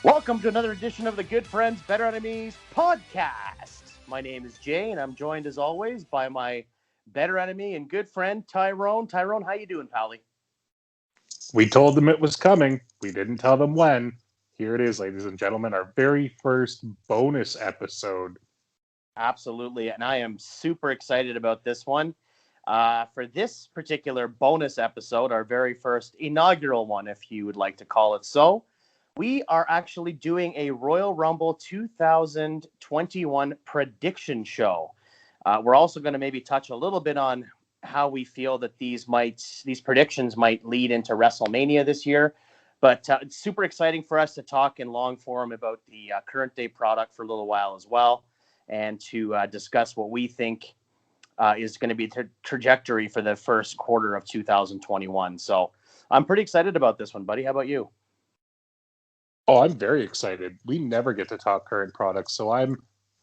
Welcome to another edition of the Good Friends, Better Enemies podcast. My name is Jay, and I'm joined as always by my better enemy and good friend, Tyrone. Tyrone, how you doing, pally? We told them it was coming. We didn't tell them when. Here it is, ladies and gentlemen, our very first bonus episode. Absolutely, and I am super excited about this one. For this particular bonus episode, our very first inaugural one, if you would like to call it so, we are actually doing a Royal Rumble 2021 prediction show. We're also going to maybe touch a little bit on how we feel that these predictions might lead into WrestleMania this year. But it's super exciting for us to talk in long form about the current day product for a little while as well, and to discuss what we think is going to be the trajectory for the first quarter of 2021. So I'm pretty excited about this one, buddy. How about you? Oh, I'm very excited. We never get to talk current products, so I'm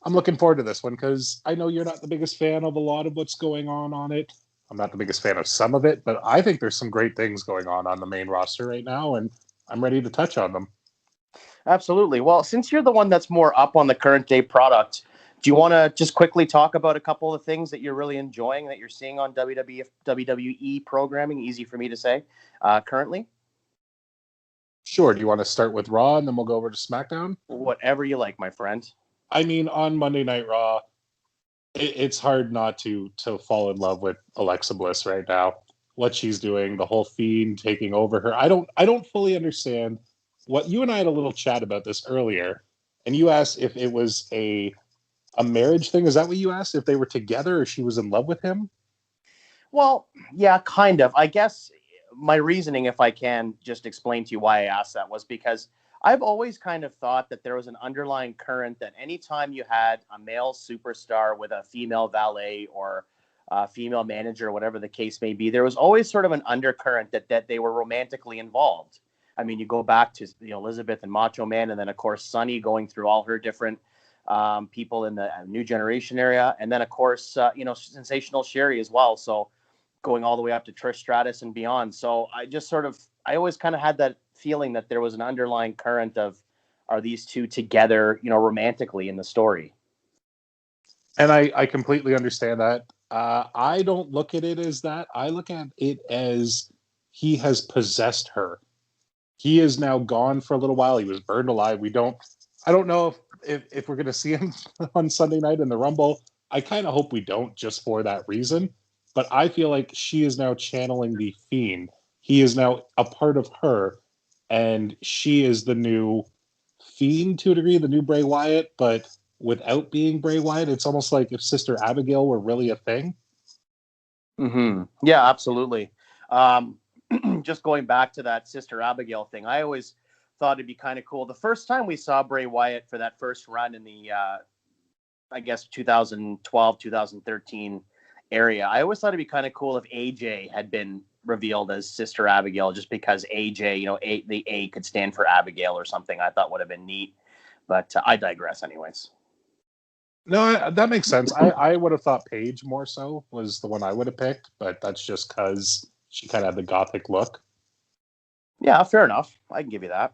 looking forward to this one because I know you're not the biggest fan of a lot of what's going on it. I'm not the biggest fan of some of it, but I think there's some great things going on the main roster right now, and I'm ready to touch on them. Absolutely. Well, since you're the one that's more up on the current day product, do you want to just quickly talk about a couple of things that you're really enjoying that you're seeing on WWE programming? Easy for me to say currently. Sure. Do you want to start with Raw and then we'll go over to SmackDown? Whatever you like, my friend. I mean, on Monday Night Raw, it's hard not to fall in love with Alexa Bliss right now. What she's doing, the whole Fiend taking over her. I don't fully understand what you and I had a little chat about this earlier, and you asked if it was a marriage thing. Is that what you asked? If they were together or she was in love with him? Well, yeah, kind of. I guess my reasoning, if I can just explain to you why I asked that, was because I've always kind of thought that there was an underlying current that anytime you had a male superstar with a female valet or a female manager, or whatever the case may be, there was always sort of an undercurrent that they were romantically involved. I mean, you go back to Elizabeth and Macho Man, and then of course Sunny going through all her different people in the new generation area, and then of course Sensational Sherry as well. So going all the way up to Trish Stratus and beyond. So I always kind of had that feeling that there was an underlying current of, are these two together, romantically in the story? And I completely understand that. I don't look at it as that. I look at it as he has possessed her. He is now gone for a little while. He was burned alive. I don't know if we're going to see him on Sunday night in the Rumble. I kind of hope we don't, just for that reason. But I feel like she is now channeling the Fiend. He is now a part of her, and she is the new Fiend to a degree, the new Bray Wyatt, but without being Bray Wyatt. It's almost like if Sister Abigail were really a thing. Mm-hmm. Yeah, absolutely. Um, just going back to that Sister Abigail thing, I always thought it'd be kind of cool. The first time we saw Bray Wyatt for that first run in the, I guess, 2012, 2013 area, I always thought it'd be kind of cool if AJ had been revealed as Sister Abigail, just because AJ, the A could stand for Abigail or something. I thought would have been neat, but I digress anyways. No, that makes sense. I would have thought Paige more so was the one I would have picked, but that's just because she kind of had the gothic look. Yeah, fair enough. I can give you that.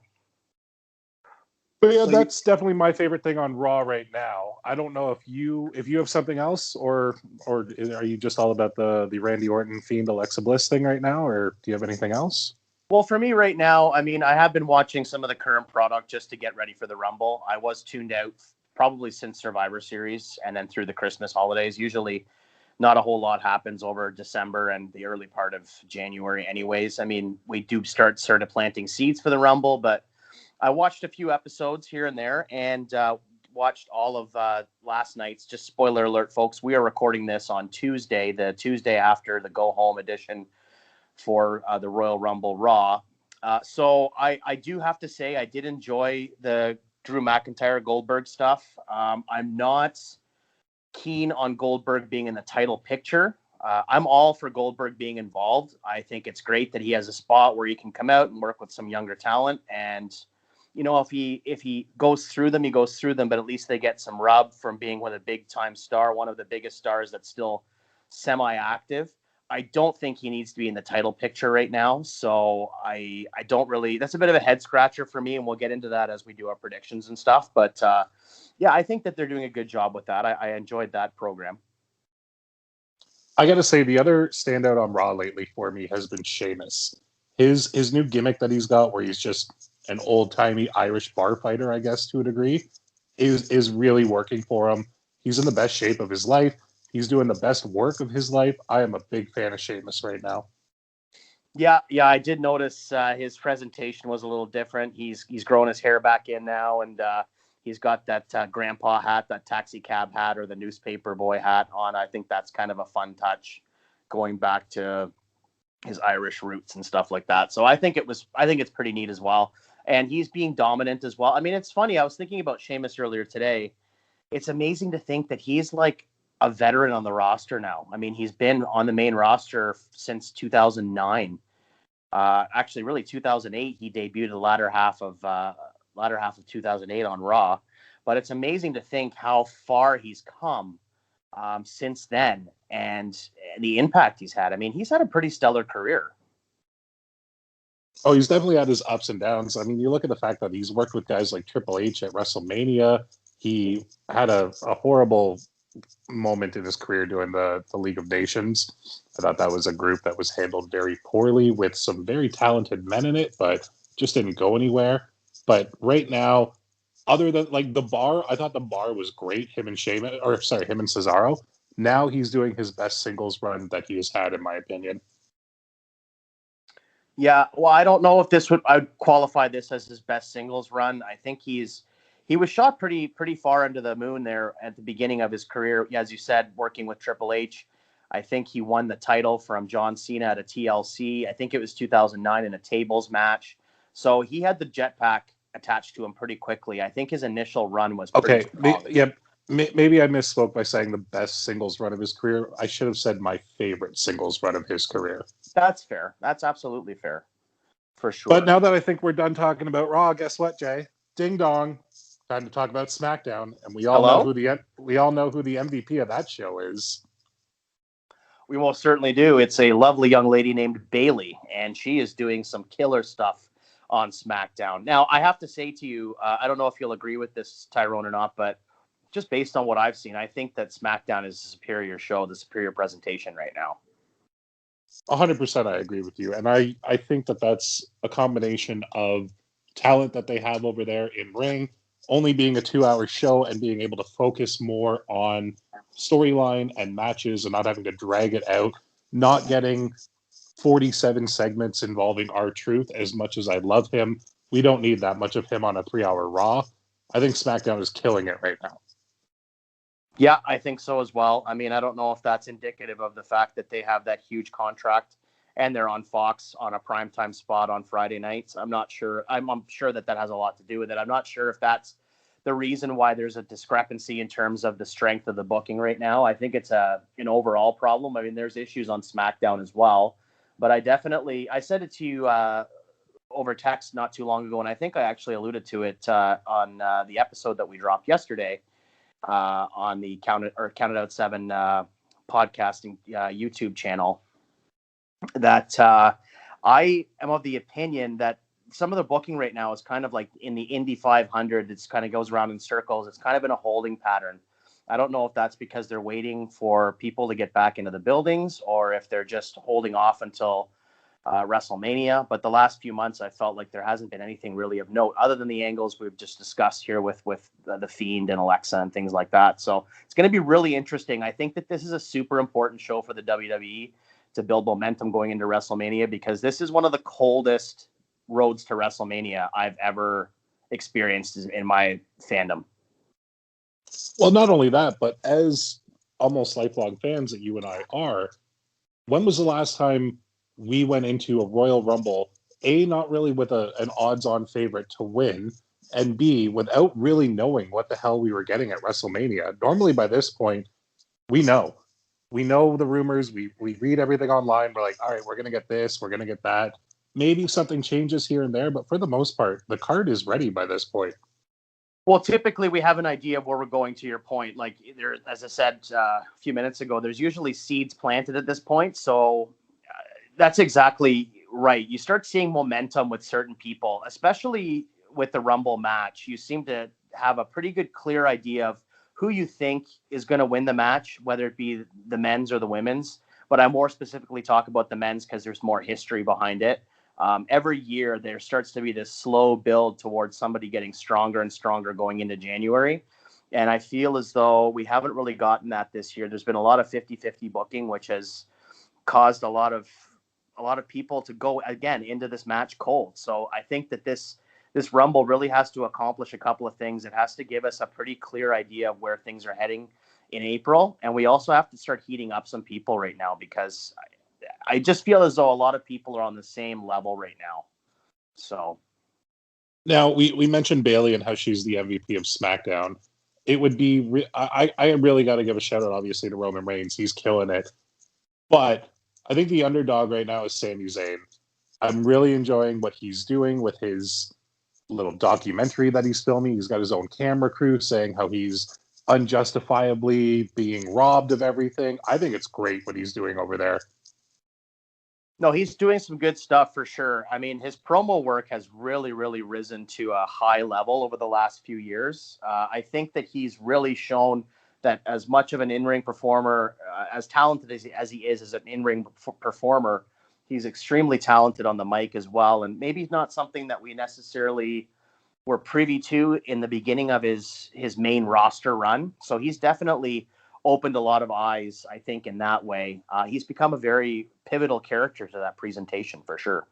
But yeah, So that's definitely my favorite thing on Raw right now. I don't know if you have something else, or are you just all about the Randy Orton Fiend Alexa Bliss thing right now, or do you have anything else? Well, for me right now, I mean, I have been watching some of the current product just to get ready for the Rumble. I was tuned out probably since Survivor Series and then through the Christmas holidays. Usually not a whole lot happens over December and the early part of January anyways. I mean, we do start sort of planting seeds for the Rumble, but I watched a few episodes here and there, and watched all of last night's. Just spoiler alert, folks, we are recording this on Tuesday, the Tuesday after the go home edition for the Royal Rumble Raw. So I do have to say I did enjoy the Drew McIntyre Goldberg stuff. I'm not keen on Goldberg being in the title picture. I'm all for Goldberg being involved. I think it's great that he has a spot where he can come out and work with some younger talent. And, if he goes through them, he goes through them, but at least they get some rub from being with a big time star, one of the biggest stars that's still semi-active. I don't think he needs to be in the title picture right now. So I don't really. That's a bit of a head scratcher for me, and we'll get into that as we do our predictions and stuff. But yeah, I think that they're doing a good job with that. I enjoyed that program. I got to say, the other standout on Raw lately for me has been Sheamus. His new gimmick that he's got, where he's just an old timey Irish bar fighter, I guess to a degree, is really working for him. He's in the best shape of his life. He's doing the best work of his life. I am a big fan of Sheamus right now. Yeah, yeah, I did notice his presentation was a little different. He's growing his hair back in now, and he's got that grandpa hat, that taxi cab hat, or the newspaper boy hat on. I think that's kind of a fun touch, going back to his Irish roots and stuff like that. So I think it's pretty neat as well. And he's being dominant as well. I mean, it's funny. I was thinking about Sheamus earlier today. It's amazing to think that he's like a veteran on the roster now. I mean, he's been on the main roster since 2009. Actually, really 2008. He debuted the latter half of 2008 on Raw. But it's amazing to think how far he's come since then, and the impact he's had. I mean, he's had a pretty stellar career. Oh, he's definitely had his ups and downs. I mean, you look at the fact that he's worked with guys like Triple H at WrestleMania. He had a horrible moment in his career doing the League of Nations. I thought that was a group that was handled very poorly with some very talented men in it, but just didn't go anywhere. But right now, other than like the bar, I thought the bar was great. Him and Cesaro. Now he's doing his best singles run that he has had, in my opinion. Yeah, well, I don't know if I'd qualify this as his best singles run. I think he was shot pretty far into the moon there at the beginning of his career. As you said, working with Triple H. I think he won the title from John Cena at a TLC. I think it was 2009 in a tables match. So he had the jetpack attached to him pretty quickly. I think his initial run was pretty strong. Yeah, maybe I misspoke by saying the best singles run of his career. I should have said my favorite singles run of his career. That's fair. That's absolutely fair. For sure. But now that I think we're done talking about Raw, guess what, Jay? Ding dong. Time to talk about SmackDown, and we all know who the MVP of that show is. We most certainly do. It's a lovely young lady named Bayley, and she is doing some killer stuff on SmackDown. Now, I have to say to you, I don't know if you'll agree with this, Tyrone, or not, but just based on what I've seen, I think that SmackDown is a superior show, the superior presentation right now. 100% I agree with you. And I think that that's a combination of talent that they have over there in ring, only being a 2-hour show and being able to focus more on storyline and matches and not having to drag it out, not getting 47 segments involving R-Truth. As much as I love him, we don't need that much of him on a 3-hour Raw. I think SmackDown is killing it right now. Yeah, I think so as well. I mean, I don't know if that's indicative of the fact that they have that huge contract and they're on Fox on a primetime spot on Friday nights. I'm not sure. I'm sure that has a lot to do with it. I'm not sure if that's the reason why there's a discrepancy in terms of the strength of the booking right now. I think it's an overall problem. I mean, there's issues on SmackDown as well, but I said it to you over text not too long ago, and I think I actually alluded to it on the episode that we dropped yesterday. On the Counted Out 7 podcasting YouTube channel, that I am of the opinion that some of the booking right now is kind of like in the Indy 500. It's kind of goes around in circles. It's kind of in a holding pattern. I don't know if that's because they're waiting for people to get back into the buildings or if they're just holding off until WrestleMania. But the last few months, I felt like there hasn't been anything really of note other than the angles we've just discussed here with the Fiend and Alexa and things like that. So it's going to be really interesting. I think that this is a super important show for the WWE to build momentum going into WrestleMania, because this is one of the coldest roads to WrestleMania I've ever experienced in my fandom. Well, not only that, but as almost lifelong fans that you and I are, when was the last time we went into a Royal Rumble, A, not really with an odds-on favorite to win, and B, without really knowing what the hell we were getting at WrestleMania? Normally by this point, we know. We know the rumors. We read everything online. We're like, all right, we're going to get this. We're going to get that. Maybe something changes here and there, but for the most part, the card is ready by this point. Well, typically we have an idea of where we're going. To your point, like there, as I said a few minutes ago, there's usually seeds planted at this point. So that's exactly right. You start seeing momentum with certain people, especially with the Rumble match. You seem to have a pretty good, clear idea of who you think is going to win the match, whether it be the men's or the women's. But I more specifically talk about the men's because there's more history behind it. Every year, there starts to be this slow build towards somebody getting stronger and stronger going into January. And I feel as though we haven't really gotten that this year. There's been a lot of 50-50 booking, which has caused a lot of people to go again into this match cold. So I think that this Rumble really has to accomplish a couple of things. It has to give us a pretty clear idea of where things are heading in April, and we also have to start heating up some people right now because I just feel as though a lot of people are on the same level right now. So Now we mentioned Bailey and how she's the MVP of SmackDown. It would be I really got to give a shout out obviously to Roman Reigns. He's killing it, but I think the underdog right now is Sami Zayn. I'm really enjoying what he's doing with his little documentary that he's filming. He's got his own camera crew saying how he's unjustifiably being robbed of everything. I think it's great what he's doing over there. no, he's doing some good stuff for sure. I mean, his promo work has really, really risen to a high level over the last few years. I think that he's really shown that as much of an in-ring performer, as talented as he is as an in-ring performer, he's extremely talented on the mic as well. And maybe not something that we necessarily were privy to in the beginning of his main roster run. So he's definitely opened a lot of eyes, I think, in that way. He's become a very pivotal character to that presentation for sure.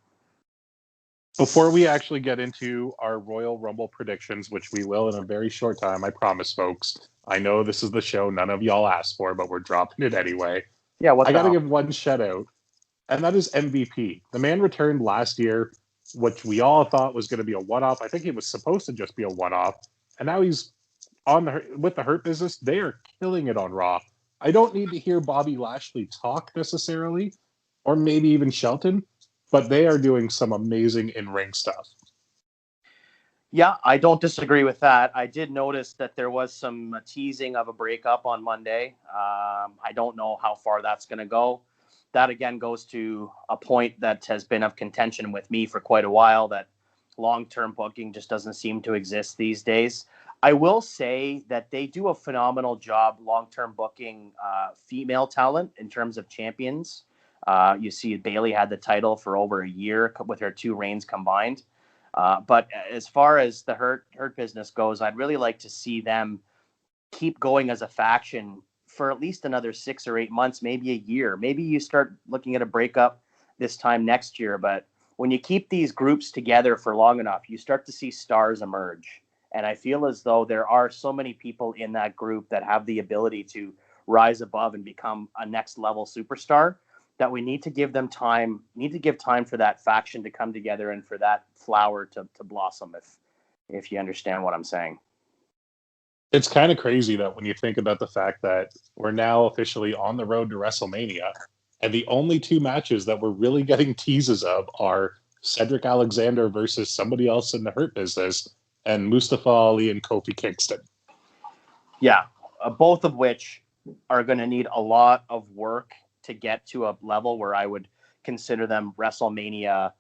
Before we actually get into our Royal Rumble predictions, which we will in a very short time, I promise, folks. I know this is the show none of y'all asked for, but we're dropping it anyway. Yeah, what I the got to hell? give one shout out, and that is MVP. The man returned last year, which we all thought was going to be a one-off. I think it was supposed to just be a one-off, and now he's with the Hurt Business. They are killing it on Raw. I don't need to hear Bobby Lashley talk necessarily, or maybe even Shelton, but they are doing some amazing in-ring stuff. Yeah, I don't disagree with that. I did notice that there was some teasing of a breakup on Monday. I don't know how far that's going to go. That again goes to a point that has been of contention with me for quite a while, that long-term booking just doesn't seem to exist these days. I will say that they do a phenomenal job long-term booking female talent in terms of champions. You see Bailey had the title for over a year with her two reigns combined. But as far as the hurt business goes, I'd really like to see them keep going as a faction for at least another 6 or 8 months, maybe a year. Maybe you start looking at a breakup this time next year. But when you keep these groups together for long enough, you start to see stars emerge. And I feel as though there are so many people in that group that have the ability to rise above and become a next level superstar, that we need to give them time, need to give time for that faction to come together and for that flower to blossom, if you understand what I'm saying. It's kind of crazy that when you think about the fact that we're now officially on the road to WrestleMania, and the only two matches that we're really getting teases of are Cedric Alexander versus somebody else in the Hurt Business, and Mustafa Ali and Kofi Kingston. Yeah, both of which are going to need a lot of work to get to a level where I would consider them WrestleMania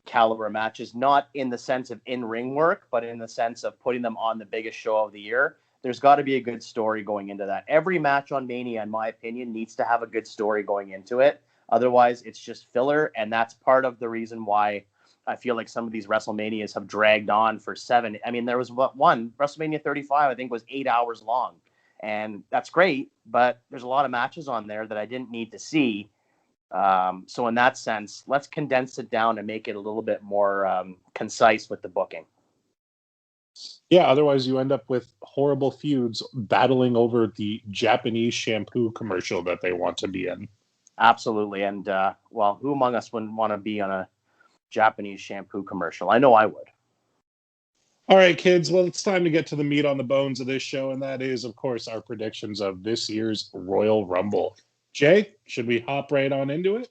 caliber matches, not in the sense of in-ring work, but in the sense of putting them on the biggest show of the year. There's got to be a good story going into that. Every match on Mania, in my opinion, needs to have a good story going into it. Otherwise, it's just filler, and that's part of the reason why I feel like some of these WrestleManias have dragged on for 7. I mean, there was one WrestleMania 35, I think, was 8 hours long, and that's great. But there's a lot of matches on there that I didn't need to see. So in that sense, let's condense it down and make it a little bit more concise with the booking. Yeah, otherwise you end up with horrible feuds battling over the Japanese shampoo commercial that they want to be in. Absolutely. And well, who among us wouldn't want to be on a Japanese shampoo commercial? I know I would. All right, kids. Well, it's time to get to the meat on the bones of this show, and that is, of course, our predictions of this year's Royal Rumble. Jay, should we hop right on into it?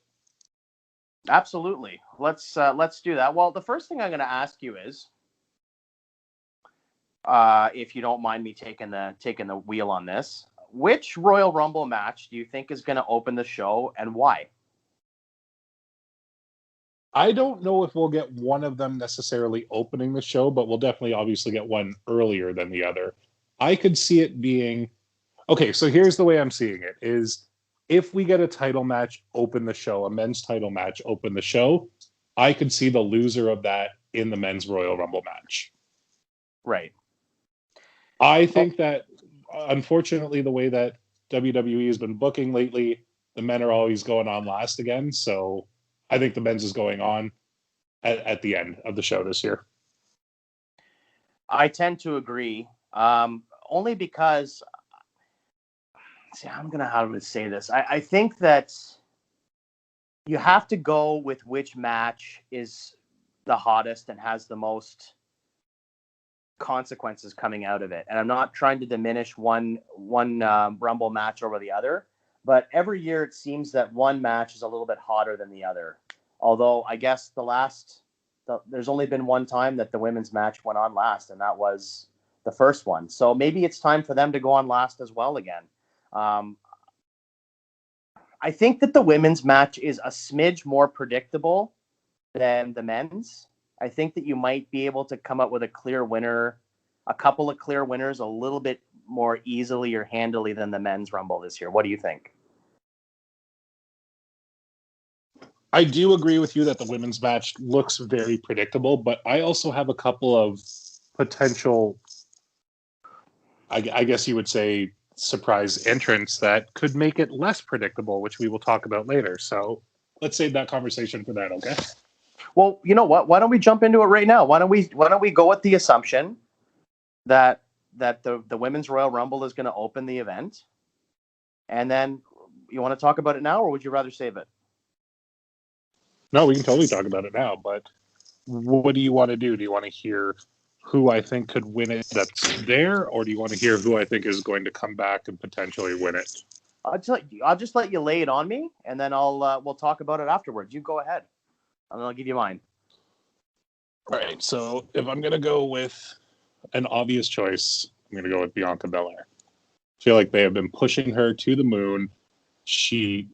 Absolutely. Let's do that. Well, the first thing I'm going to ask you is, if you don't mind me taking the wheel on this. Which Royal Rumble match do you think is going to open the show, and why? I don't know if we'll get one of them necessarily opening the show, but we'll definitely obviously get one earlier than the other. I could see it being okay. So here's the way I'm seeing it: is if we get a title match open the show, a men's title match open the show, I could see the loser of that in the men's Royal Rumble match. Right. I think that, unfortunately, the way that WWE has been booking lately, the men are always going on last again. So I think the men's is going on at the end of the show this year. I tend to agree, only because, see, how to say this. I think that you have to go with which match is the hottest and has the most consequences coming out of it. And I'm not trying to diminish one Rumble match over the other, but every year it seems that one match is a little bit hotter than the other. Although I guess there's only been one time that the women's match went on last, and that was the first one. So maybe it's time for them to go on last as well again. I think that the women's match is a smidge more predictable than the men's. I think that you might be able to come up with a clear winner, a couple of clear winners a little bit more easily or handily than the men's Rumble this year. What do you think? I do agree with you that the women's match looks very predictable, but I also have a couple of potential, I guess you would say, surprise entrants that could make it less predictable, which we will talk about later. So let's save that conversation for that, okay? Well, you know what? Why don't we jump into it right now? Why don't we go with the assumption that the women's Royal Rumble is going to open the event, and then you want to talk about it now, or would you rather save it? No, we can totally talk about it now, but what do you want to do? Do you want to hear who I think could win it that's there, or do you want to hear who I think is going to come back and potentially win it? I'll just let you lay it on me, and then we'll talk about it afterwards. You go ahead, and I'll give you mine. All right, so if I'm going to go with an obvious choice, I'm going to go with Bianca Belair. I feel like they have been pushing her to the moon. She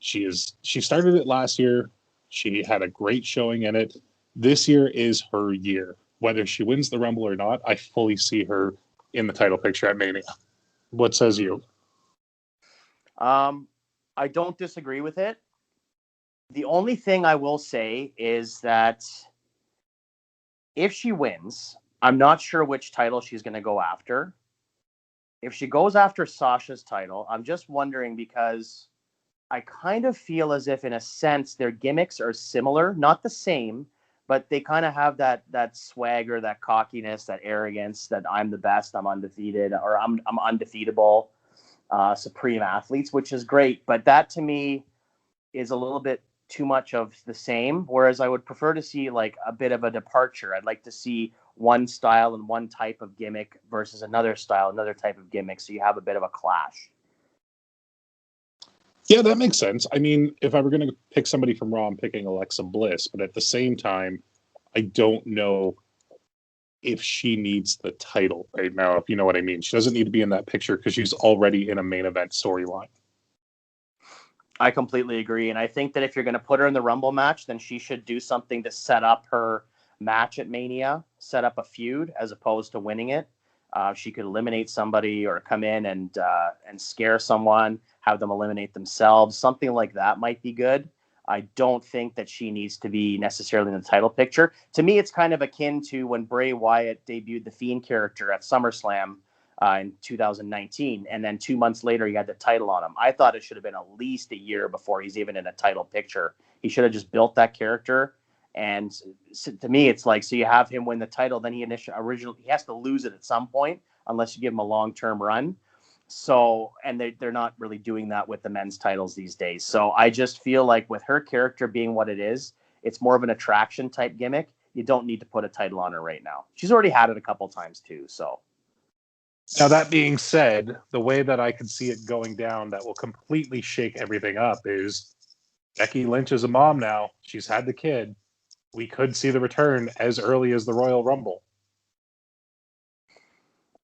started it last year. She had a great showing in it. This year is her year. Whether she wins the Rumble or not, I fully see her in the title picture at Mania. What says you? I don't disagree with it. The only thing I will say is that if she wins, I'm not sure which title she's going to go after. If she goes after Sasha's title, I'm just wondering because I kind of feel as if, in a sense, their gimmicks are similar, not the same, but they kind of have that swagger, that cockiness, that arrogance, that I'm the best, I'm undefeated, or I'm undefeatable, supreme athletes, which is great. But that to me is a little bit too much of the same. Whereas I would prefer to see like a bit of a departure. I'd like to see one style and one type of gimmick versus another style, another type of gimmick, so you have a bit of a clash. Yeah, that makes sense. I mean, if I were going to pick somebody from Raw, I'm picking Alexa Bliss. But at the same time, I don't know if she needs the title right now, if you know what I mean. She doesn't need to be in that picture because she's already in a main event storyline. I completely agree. And I think that if you're going to put her in the Rumble match, then she should do something to set up her match at Mania, set up a feud as opposed to winning it. She could eliminate somebody or come in and scare someone, have them eliminate themselves. Something like that might be good. I don't think that she needs to be necessarily in the title picture. To me, it's kind of akin to when Bray Wyatt debuted the Fiend character at SummerSlam in 2019, and then 2 months later he had the title on him. I thought it should have been at least a year before he's even in a title picture. He should have just built that character. And to me, it's like, so you have him win the title, then he has to lose it at some point unless you give him a long-term run. So, and they're not really doing that with the men's titles these days. So I just feel like with her character being what it is, it's more of an attraction type gimmick. You don't need to put a title on her right now. She's already had it a couple times too. So now, that being said, the way that I could see it going down that will completely shake everything up is Becky Lynch is a mom now. She's had the kid. We could see the return as early as the Royal Rumble.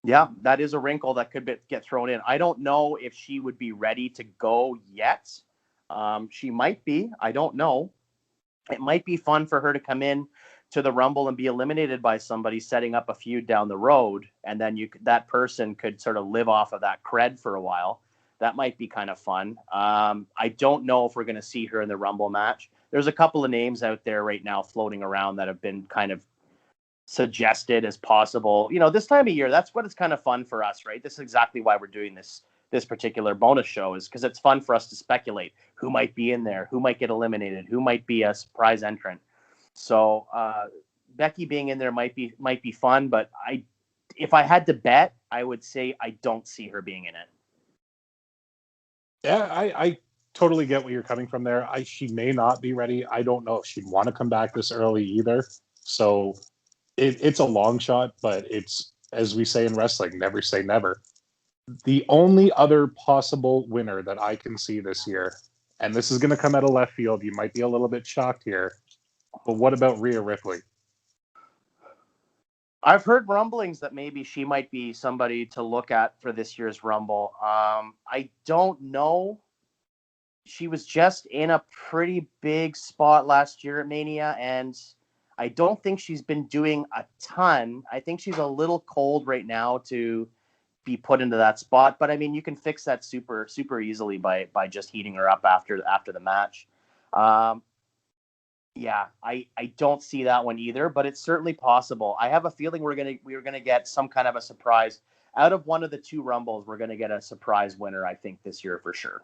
Yeah, that is a wrinkle that could get thrown in. I don't know if she would be ready to go yet. She might be. I don't know. It might be fun for her to come in to the Rumble and be eliminated by somebody setting up a feud down the road, and then that person could sort of live off of that cred for a while. That might be kind of fun. I don't know if we're going to see her in the Rumble match. There's a couple of names out there right now floating around that have been kind of suggested as possible. This time of year, that's what it's kind of fun for us, right? This is exactly why we're doing this particular bonus show, is because it's fun for us to speculate who might be in there, who might get eliminated, who might be a surprise entrant. So Becky being in there might be fun, but if I had to bet, I would say I don't see her being in it. Yeah, I totally get where you're coming from there. She may not be ready. I don't know if she'd want to come back this early either. So it's a long shot, but it's, as we say in wrestling, never say never. The only other possible winner that I can see this year, and this is going to come out of left field, you might be a little bit shocked here, but what about Rhea Ripley? I've heard rumblings that maybe she might be somebody to look at for this year's Rumble. I don't know. She was just in a pretty big spot last year at Mania, and I don't think she's been doing a ton. I think she's a little cold right now to be put into that spot, but I mean, you can fix that super easily by just heating her up after the match. Yeah, I don't see that one either, but it's certainly possible. I have a feeling we're gonna get some kind of a surprise out of one of the two Rumbles. We're gonna get a surprise winner, I think, this year for sure.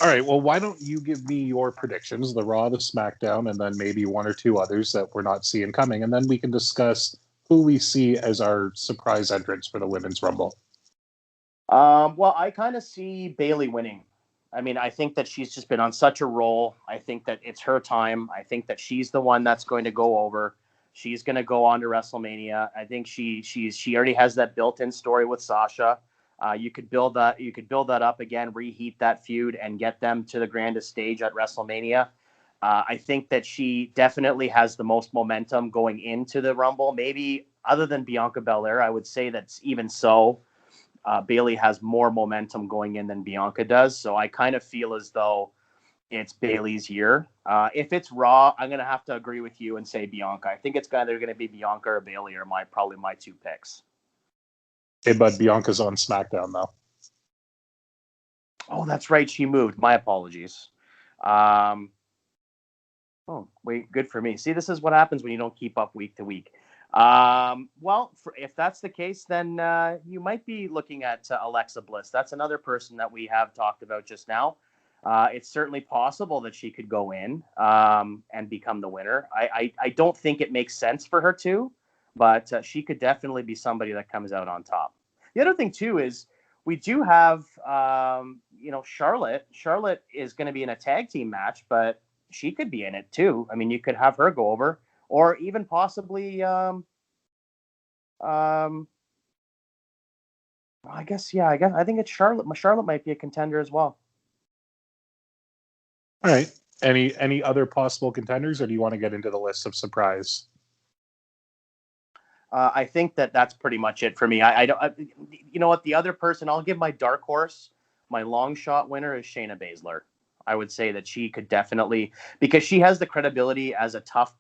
All right, well, why don't you give me your predictions, the Raw, the SmackDown, and then maybe one or two others that we're not seeing coming, and then we can discuss who we see as our surprise entrants for the Women's Rumble. Well, I kind of see Bayley winning. I mean, I think that she's just been on such a roll. I think that it's her time. I think that she's the one that's going to go over. She's going to go on to WrestleMania. I think she already has that built-in story with Sasha. You could build that up again, reheat that feud, and get them to the grandest stage at WrestleMania. I think that she definitely has the most momentum going into the Rumble. Maybe other than Bianca Belair, I would say that's even so. Bayley has more momentum going in than Bianca does. So I kind of feel as though it's Bayley's year. If it's Raw, I'm going to have to agree with you and say Bianca. I think it's either going to be Bianca or Bayley are probably my two picks. Hey, but Bianca's on SmackDown, though. Oh, that's right. She moved. My apologies. Oh, wait, good for me. See, this is what happens when you don't keep up week to week. Well, if that's the case, then you might be looking at Alexa Bliss. That's another person that we have talked about just now. It's certainly possible that she could go in and become the winner. I don't think it makes sense for her to, but she could definitely be somebody that comes out on top. The other thing, too, is we do have, Charlotte. Charlotte is going to be in a tag team match, but she could be in it, too. I mean, you could have her go over. Or even possibly, I guess I think it's Charlotte. Charlotte might be a contender as well. All right. Any other possible contenders, or do you want to get into the list of surprise? I think that's pretty much it for me. I don't. You know what? The other person I'll give my dark horse, my long shot winner is Shayna Baszler. I would say that she could definitely, because she has the credibility as a tough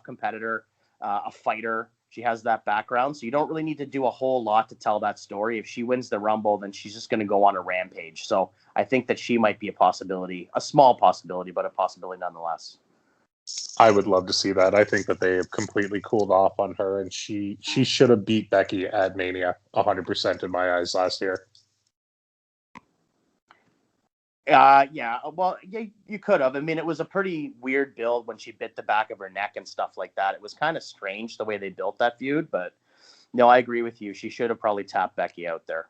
competitor, a fighter. She has that background, so you don't really need to do a whole lot to tell that story. If she wins the Rumble, then she's just going to go on a rampage. So I think that she might be a possibility, a small possibility, but a possibility nonetheless. I would love to see that. I think that they have completely cooled off on her, and she should have beat Becky at Mania 100% in my eyes last year. Yeah. Well, yeah, you could have. I mean, it was a pretty weird build when she bit the back of her neck and stuff like that. It was kind of strange the way they built that feud, but no, I agree with you. She should have probably tapped Becky out there.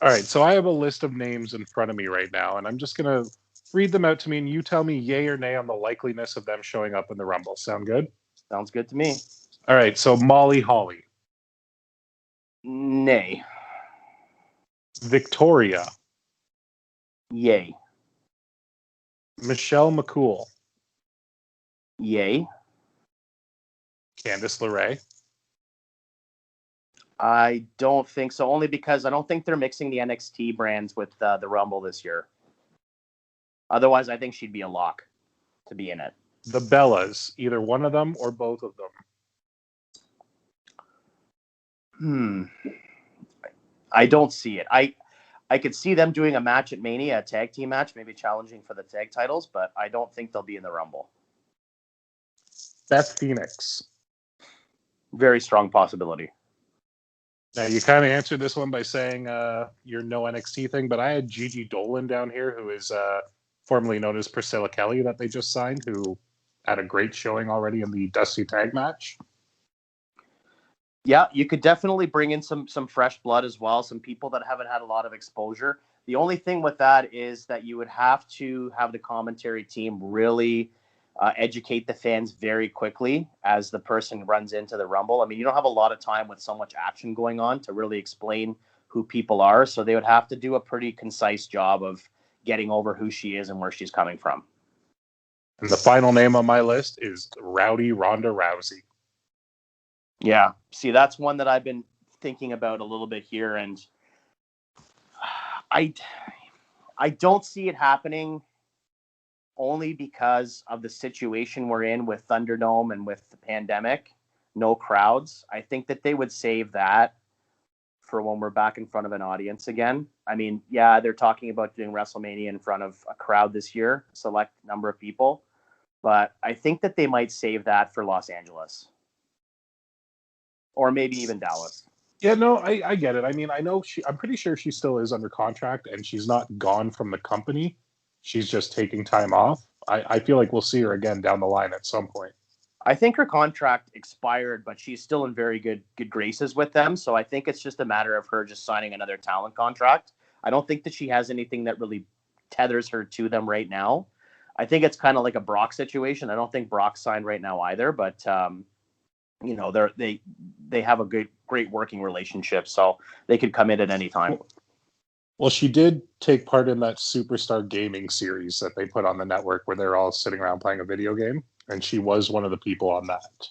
All right, so I have a list of names in front of me right now, and I'm just going to read them out to me, and you tell me yay or nay on the likeliness of them showing up in the Rumble. Sound good? Sounds good to me. All right, so Molly Holly. Nay. Victoria. Yay. Michelle McCool. Yay. Candice LeRae. I don't think so, only because I don't think they're mixing the NXT brands with the Rumble this year. Otherwise, I think she'd be a lock to be in it. The Bellas, either one of them or both of them. I don't see it. I could see them doing a match at Mania, a tag team match, maybe challenging for the tag titles, but I don't think they'll be in the Rumble. Beth Phoenix. Very strong possibility. Now, you kind of answered this one by saying your no NXT thing, but I had Gigi Dolan down here, who is formerly known as Priscilla Kelly, that they just signed, who had a great showing already in the Dusty Tag match. Yeah, you could definitely bring in some fresh blood as well, some people that haven't had a lot of exposure. The only thing with that is that you would have to have the commentary team really educate the fans very quickly as the person runs into the Rumble. I mean, you don't have a lot of time with so much action going on to really explain who people are, so they would have to do a pretty concise job of getting over who she is and where she's coming from. And the final name on my list is Rowdy Ronda Rousey. Yeah. See, that's one that I've been thinking about a little bit here, and I don't see it happening only because of the situation we're in with Thunderdome and with the pandemic, no crowds. I think that they would save that for when we're back in front of an audience again. I mean, yeah, they're talking about doing WrestleMania in front of a crowd this year, select number of people, but I think that they might save that for Los Angeles. Or maybe even Dallas. Yeah, no, I get it. I mean, I'm pretty sure she still is under contract and she's not gone from the company. She's just taking time off. I feel like we'll see her again down the line at some point. I think her contract expired, but she's still in very good graces with them. So I think it's just a matter of her just signing another talent contract. I don't think that she has anything that really tethers her to them right now. I think it's kind of like a Brock situation. I don't think Brock's signed right now either, but you know, they have a great working relationship, so they could come in at any time. Well, she did take part in that Superstar Gaming series that they put on the network where they're all sitting around playing a video game, and she was one of the people on that.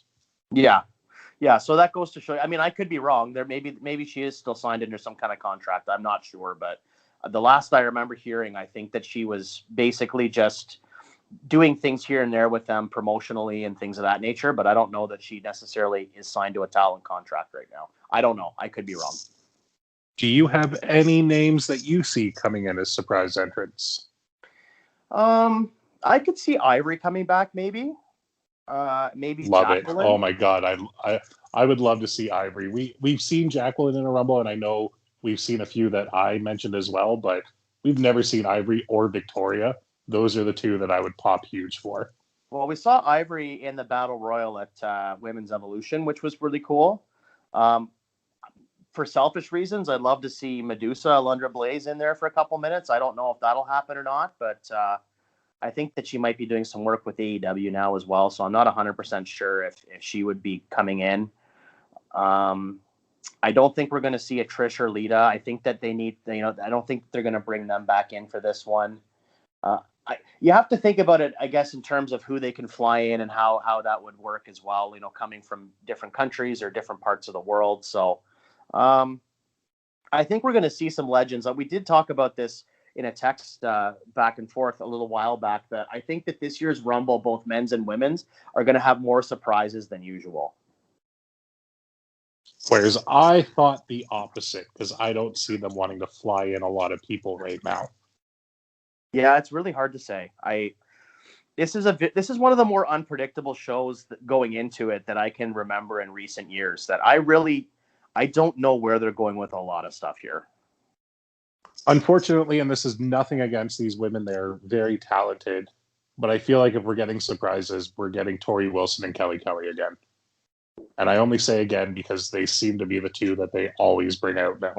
Yeah. So that goes to show. I mean, I could be wrong. There maybe she is still signed under some kind of contract. I'm not sure, but the last I remember hearing, I think that she was basically just doing things here and there with them promotionally and things of that nature, but I don't know that she necessarily is signed to a talent contract right now. I don't know. I could be wrong. Do you have any names that you see coming in as surprise entrants? I could see Ivory coming back, maybe. Maybe Love Jacqueline. it. Oh my God. I would love to see Ivory. We've seen Jacqueline in a Rumble, and I know we've seen a few that I mentioned as well, but we've never seen Ivory or Victoria. Those are the two that I would pop huge for. Well, we saw Ivory in the Battle Royal at Women's Evolution, which was really cool. For selfish reasons, I'd love to see Medusa, Alundra Blaze in there for a couple minutes. I don't know if that'll happen or not, but I think that she might be doing some work with AEW now as well. So I'm not 100% sure if she would be coming in. I don't think we're going to see a Trish or Lita. I think that they need, I don't think they're going to bring them back in for this one. You have to think about it, I guess, in terms of who they can fly in and how that would work as well, coming from different countries or different parts of the world. So I think we're going to see some legends. We did talk about this in a text back and forth a little while back, that I think that this year's Rumble, both men's and women's, are going to have more surprises than usual. Whereas I thought the opposite, because I don't see them wanting to fly in a lot of people right now. Yeah, it's really hard to say. This is one of the more unpredictable shows going into it that I can remember in recent years, that I don't know where they're going with a lot of stuff here. Unfortunately, and this is nothing against these women, they're very talented, but I feel like if we're getting surprises, we're getting Tori Wilson and Kelly Kelly again. And I only say again because they seem to be the two that they always bring out now.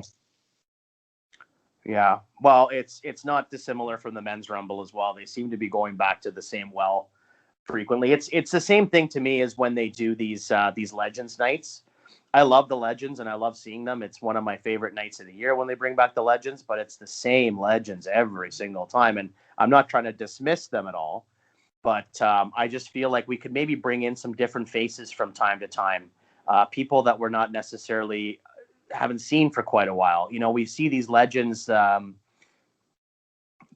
Yeah, well, it's not dissimilar from the men's Rumble as well. They seem to be going back to the same well frequently. It's the same thing to me as when they do these Legends nights. I love the Legends and I love seeing them. It's one of my favorite nights of the year when they bring back the Legends, but it's the same Legends every single time. And I'm not trying to dismiss them at all, but I just feel like we could maybe bring in some different faces from time to time, people that we're not necessarily haven't seen for quite a while. You know, we see these legends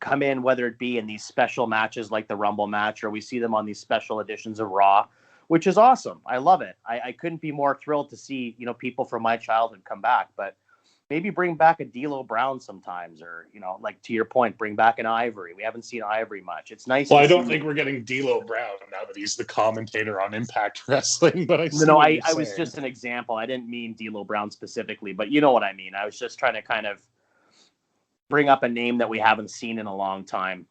come in, whether it be in these special matches like the Rumble match, or we see them on these special editions of Raw, which is awesome. I love it. I couldn't be more thrilled to see, you know, people from my childhood come back, but maybe bring back a D'Lo Brown sometimes, or, you know, like to your point, bring back an Ivory. We haven't seen Ivory much. It's nice Well, to I see. don't think we're getting D'Lo Brown now that he's the commentator on Impact Wrestling, but I No, see no, what you're I was saying. just an example. I didn't mean D'Lo Brown specifically, but you know what I mean. I was just trying to kind of bring up a name that we haven't seen in a long time.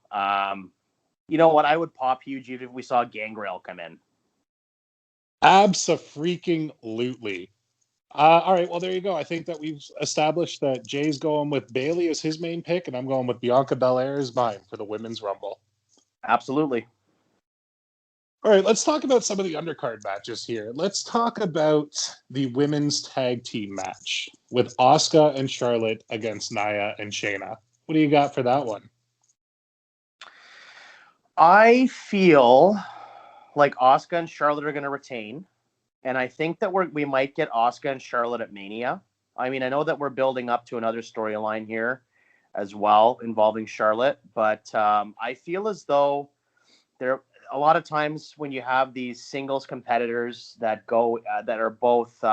You know what? I would pop huge even if we saw Gangrel come in. Abso-freaking-lutely. All right, well, there you go. I think that we've established that Jay's going with Bailey as his main pick, and I'm going with Bianca Belair as mine for the Women's Rumble. Absolutely. All right, let's talk about some of the undercard matches here. Let's talk about the women's tag team match with Asuka and Charlotte against Nia and Shayna. What do you got for that one? I feel like Asuka and Charlotte are going to retain, and I think that we might get Asuka and Charlotte at Mania. I mean, I know that we're building up to another storyline here as well involving Charlotte, but I feel as though there a lot of times when you have these singles competitors that go that are both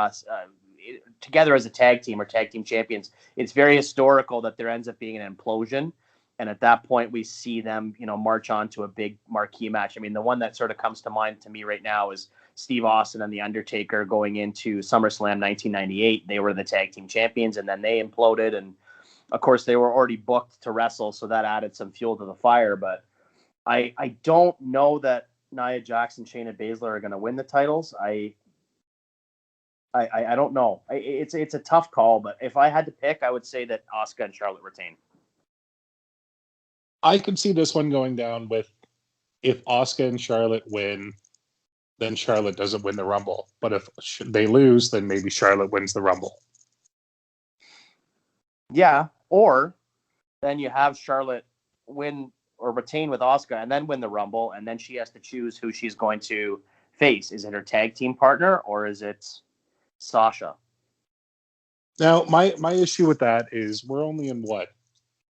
together as a tag team or tag team champions, it's very historical that there ends up being an implosion. And at that point, we see them, you know, march on to a big marquee match. I mean, the one that sort of comes to mind to me right now is Steve Austin and The Undertaker going into SummerSlam 1998. They were the tag team champions, and then they imploded. And, of course, they were already booked to wrestle, so that added some fuel to the fire. But I don't know that Nia Jax and Shayna Baszler are going to win the titles. I don't know. It's a tough call, but if I had to pick, I would say that Asuka and Charlotte retain. I could see this one going down with if Asuka and Charlotte win, then Charlotte doesn't win the Rumble. But if they lose, then maybe Charlotte wins the Rumble. Yeah, or then you have Charlotte win or retain with Asuka and then win the Rumble, and then she has to choose who she's going to face. Is it her tag team partner or is it Sasha? Now, my issue with that is we're only in what?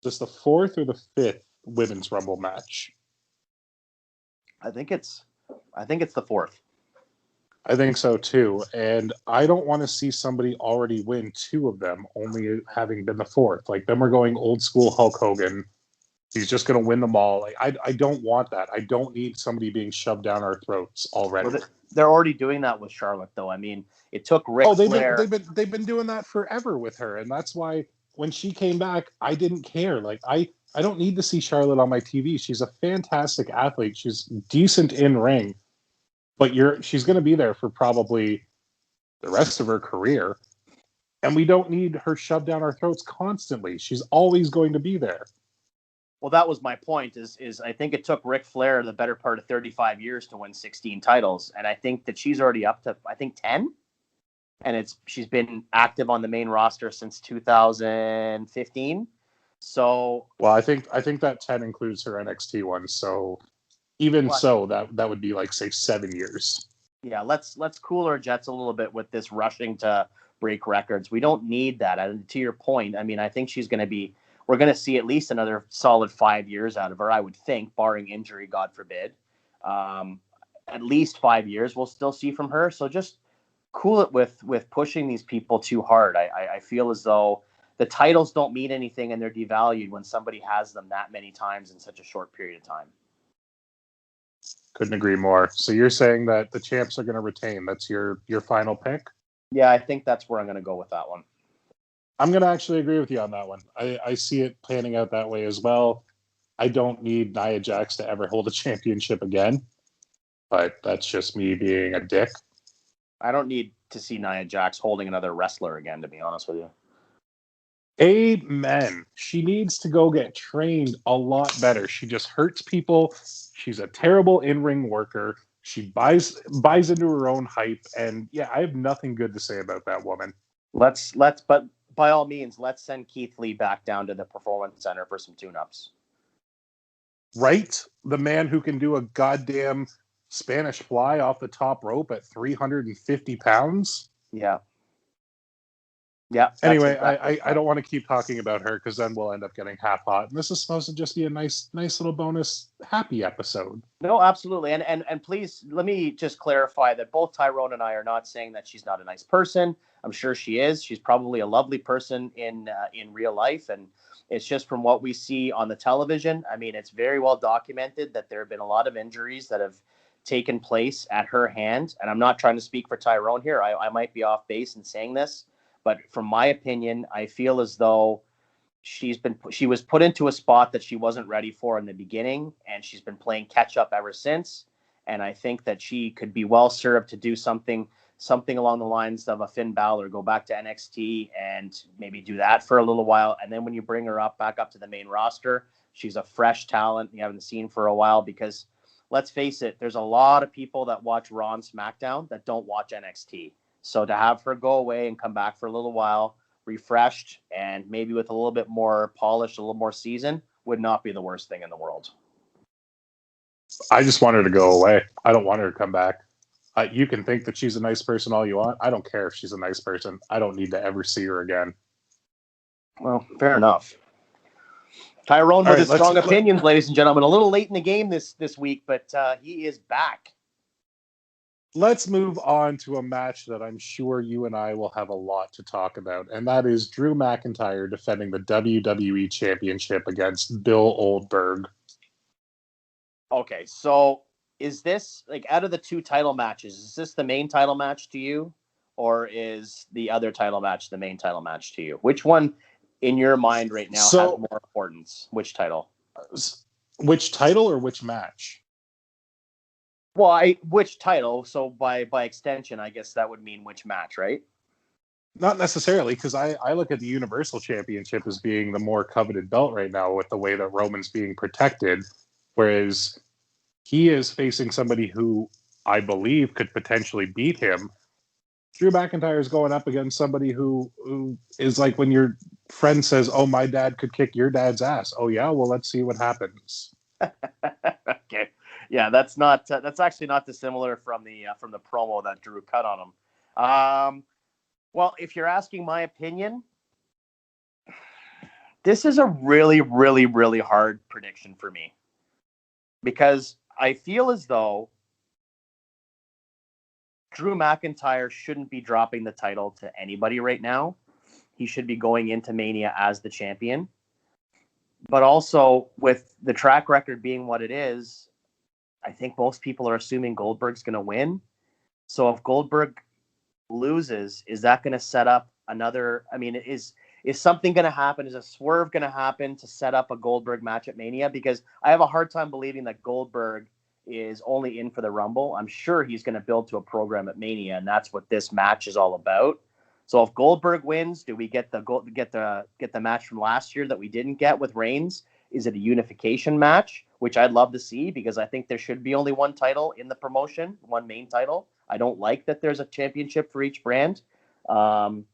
Just the fourth or the fifth women's Rumble match? I think it's the fourth. I think so too. And I don't want to see somebody already win two of them, only having been the fourth. Like, then we're going old school Hulk Hogan. He's just going to win them all. Like, I don't want that. I don't need somebody being shoved down our throats already. Well, they're already doing that with Charlotte, though. I mean, it took Ric Flair. They've been doing that forever with her, and that's why when she came back, I didn't care. Like, I don't need to see Charlotte on my TV. She's a fantastic athlete. She's decent in ring, but she's going to be there for probably the rest of her career, and we don't need her shoved down our throats constantly. She's always going to be there. Well, that was my point. Is I think it took Ric Flair the better part of 35 years to win 16 titles, and I think that she's already up to 10, and she's been active on the main roster since 2015. So, well, I think that 10 includes her NXT one. So even so, that would be like, say, 7 years. Yeah, let's cool our jets a little bit with this rushing to break records. We don't need that. And to your point, I mean, I think we're going to see at least another solid 5 years out of her, I would think, barring injury, God forbid. At least 5 years we'll still see from her. So just cool it with pushing these people too hard. I feel as though the titles don't mean anything and they're devalued when somebody has them that many times in such a short period of time. Couldn't agree more. So you're saying that the champs are going to retain. That's your final pick? Yeah, I think that's where I'm going to go with that one. I'm going to actually agree with you on that one. I see it panning out that way as well. I don't need Nia Jax to ever hold a championship again, but that's just me being a dick. I don't need to see Nia Jax holding another wrestler again, to be honest with you. Amen. She needs to go get trained a lot better. She just hurts people. She's a terrible in-ring worker. She buys into her own hype, and yeah, I have nothing good to say about that woman. But by all means, let's send Keith Lee back down to the Performance Center for some tune-ups. Right? The man who can do a goddamn Spanish fly off the top rope at 350 pounds? Yeah. Yeah, that's Anyway, exactly I correct. don't want to keep talking about her because then we'll end up getting half hot. And this is supposed to just be a nice little bonus happy episode. No, absolutely. And please let me just clarify that both Tyrone and I are not saying that she's not a nice person. I'm sure she is. She's probably a lovely person in real life, and it's just from what we see on the television. I mean, it's very well documented that there have been a lot of injuries that have taken place at her hand. And I'm not trying to speak for Tyrone here. I might be off base in saying this, but from my opinion, I feel as though she was put into a spot that she wasn't ready for in the beginning, and she's been playing catch up ever since. And I think that she could be well served to do something along the lines of a Finn Balor, go back to NXT and maybe do that for a little while, and then when you bring her back up to the main roster, she's a fresh talent you haven't seen for a while. Because let's face it, there's a lot of people that watch Raw and SmackDown that don't watch NXT. So to have her go away and come back for a little while, refreshed and maybe with a little bit more polish, a little more season, would not be the worst thing in the world. I just want her to go away. I don't want her to come back. You can think that she's a nice person all you want. I don't care if she's a nice person. I don't need to ever see her again. Well, fair enough. Tyrone All with right, his strong opinions, ladies and gentlemen. A little late in the game this week, but he is back. Let's move on to a match that I'm sure you and I will have a lot to talk about, and that is Drew McIntyre defending the WWE Championship against Bill Oldberg. Okay, so is this, like, out of the two title matches, is this the main title match to you, or is the other title match the main title match to you? Which one, in your mind right now, has more importance? Which title? Which title or which match? Well, which title? So by extension, I guess that would mean which match, right? Not necessarily, because I look at the Universal Championship as being the more coveted belt right now with the way that Roman's being protected, whereas he is facing somebody who I believe could potentially beat him. Drew McIntyre is going up against somebody who is like when your friend says, "Oh, my dad could kick your dad's ass." Oh yeah, well let's see what happens. Okay, yeah, that's actually not dissimilar from the promo that Drew cut on him. Well, if you're asking my opinion, this is a really, really, really hard prediction for me, because I feel as though Drew McIntyre shouldn't be dropping the title to anybody right now. He should be going into Mania as the champion. But also, with the track record being what it is, I think most people are assuming Goldberg's going to win. So if Goldberg loses, is that going to set up another? I mean, is something going to happen? Is a swerve going to happen to set up a Goldberg match at Mania? Because I have a hard time believing that Goldberg is only in for the Rumble. I'm sure he's going to build to a program at Mania, and that's what this match is all about. So if Goldberg wins, do we get the match from last year that we didn't get with Reigns? Is it a unification match, which I'd love to see, because I think there should be only one title in the promotion, one main title. I don't like that there's a championship for each brand. I'm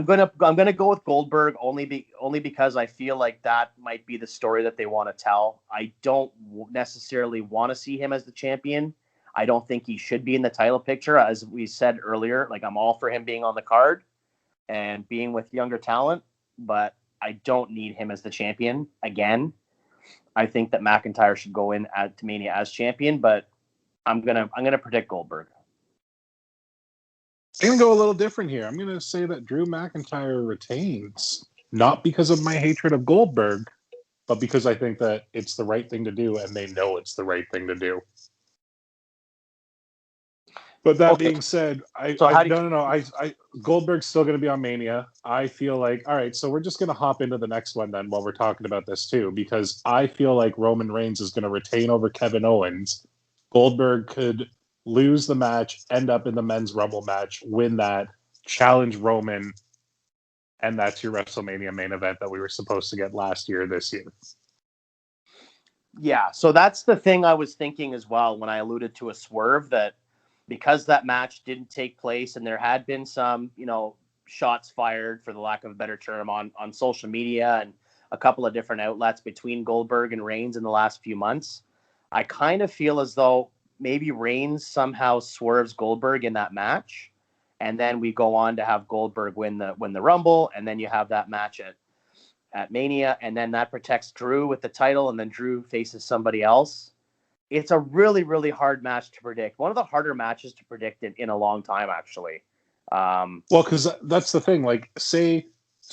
gonna go with Goldberg only because I feel like that might be the story that they want to tell. I don't necessarily want to see him as the champion. I don't think he should be in the title picture, as we said earlier. Like, I'm all for him being on the card and being with younger talent, but I don't need him as the champion again. I think that McIntyre should go in to Mania as champion, but I'm gonna predict Goldberg. I'm going to go a little different here. I'm going to say that Drew McIntyre retains, not because of my hatred of Goldberg, but because I think that it's the right thing to do, and they know it's the right thing to do. But that being said, Goldberg's still going to be on Mania. I feel like, all right, so we're just going to hop into the next one then while we're talking about this too, because I feel like Roman Reigns is going to retain over Kevin Owens. Goldberg could lose the match, end up in the men's Rumble match, win that, challenge Roman, and that's your WrestleMania main event that we were supposed to get last year, this year. Yeah, so that's the thing I was thinking as well when I alluded to a swerve, that because that match didn't take place and there had been some, shots fired, for the lack of a better term, on social media and a couple of different outlets between Goldberg and Reigns in the last few months, I kind of feel as though maybe Reigns somehow swerves Goldberg in that match, and then we go on to have Goldberg win the Rumble, and then you have that match at Mania, and then that protects Drew with the title, and then Drew faces somebody else. It's a really, really hard match to predict. One of the harder matches to predict in a long time, actually. Well, because that's the thing. Like, say